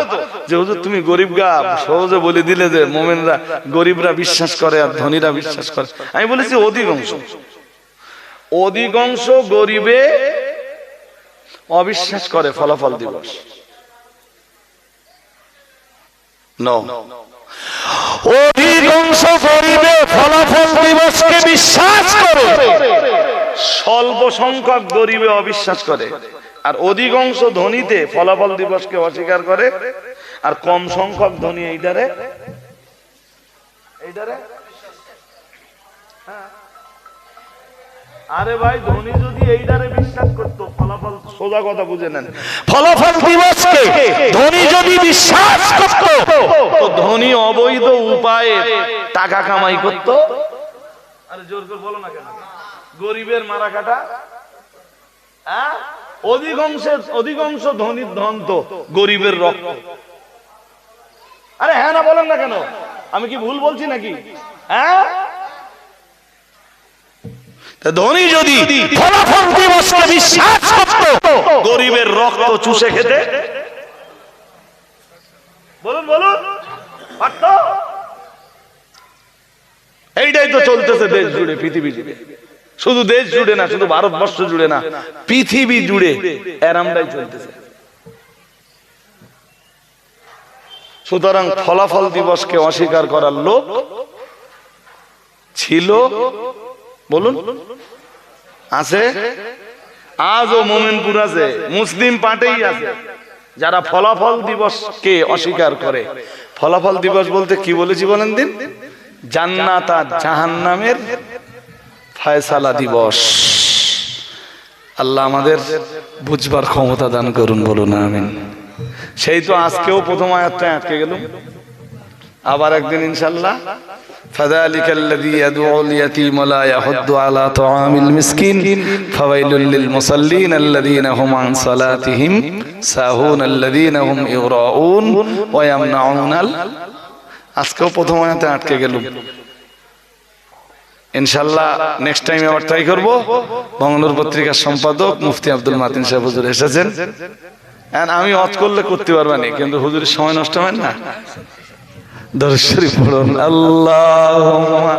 যে হুজুর তুমি গরিব গা, সহজে বলে দিলে যে মোমেনরা গরিবরা বিশ্বাস করে আর ধনীরা বিশ্বাস করে। আমি বলেছি অধিকাংশ গরিবে অবিশ্বাস করে ফলাফল দিবস। অধিকাংশ গরিবে ফলাফল দিবসকে বিশ্বাস করে, স্বল্প সংখ্যক গরিবে অবিশ্বাস করে। আর অধিকাংশ ধনীতে ফলাফল দিবসকে অস্বীকার করে, আর কম সংখ্যক ধনী এইটারে আরে ভাই, ধনী যদি এইটারে বিশ্বাস করতো, ফলাফল, সোজা কথা বুঝে নেন, ফলাফল দিবসকে ধনী যদি বিশ্বাস করতো, তো ধনী অবৈধ উপায়ে টাকা কামাই করতো। আরে জোর করে বলো না কেন? গরিবের মারা কাটা। অধিকাংশ ধনীর ধন তো গরিবের রক্ত। আরে হ্যাঁ না বলেন না কেন? আমি কি ভুল বলছি নাকি? হ্যাঁ, ধনী যদি ফলাফল দিবসকে বিশ্বাস করত, গরিবের রক্ত চুষে খেতে, বলুন পারত? এইটাই তো চলতেছে দেশ জুড়ে, পৃথিবী জুড়ে। শুধু দেশ জুড়ে না, শুধু ভারতবর্ষ জুড়ে না, পৃথিবী জুড়ে এরামটাই চলতেছে। সুতরাং ফলাফল দিবসকে অস্বীকার করার লোক ছিল, বলুন আছে? আজও মোমেনপুর আছে, মুসলিম পার্টেই আছে যারা ফলাফল দিবসকে অস্বীকার করে। ফলাফল দিবস বলতে কি বলেছি বলেন দিন? জান্নাত আর জাহান্নামের ফয়সালা দিবস। আল্লাহ আমাদের বুঝবার ক্ষমতা দান করুন, বলুন আমিন। সেই তো আজকেও প্রথম আয়াতটায় আটকে গেল, আবার একদিন ইনশাআল্লাহ فذلك الذي يدعو اليتيم ولا يحض على طعام المسكين فويل للمصلين الذين هم عن صلاتهم ساهون الذين هم يراءون ويمنعون আজকেও প্রথম আয়াতে আটকে গেল। ইনশাআল্লাহ নেক্সট টাইম আবার ট্রাই করব। বাংলার পত্রিকার সম্পাদক মুফতি আব্দুল মাতিন সাহেব হুজুর এসেছেন। আমি ওয়াজ করলে করতে পারবা না, কিন্তু হুজুরের সময় নষ্ট হয় না। দরুদ শরীফ পড়ুন। আল্লাহুম্মা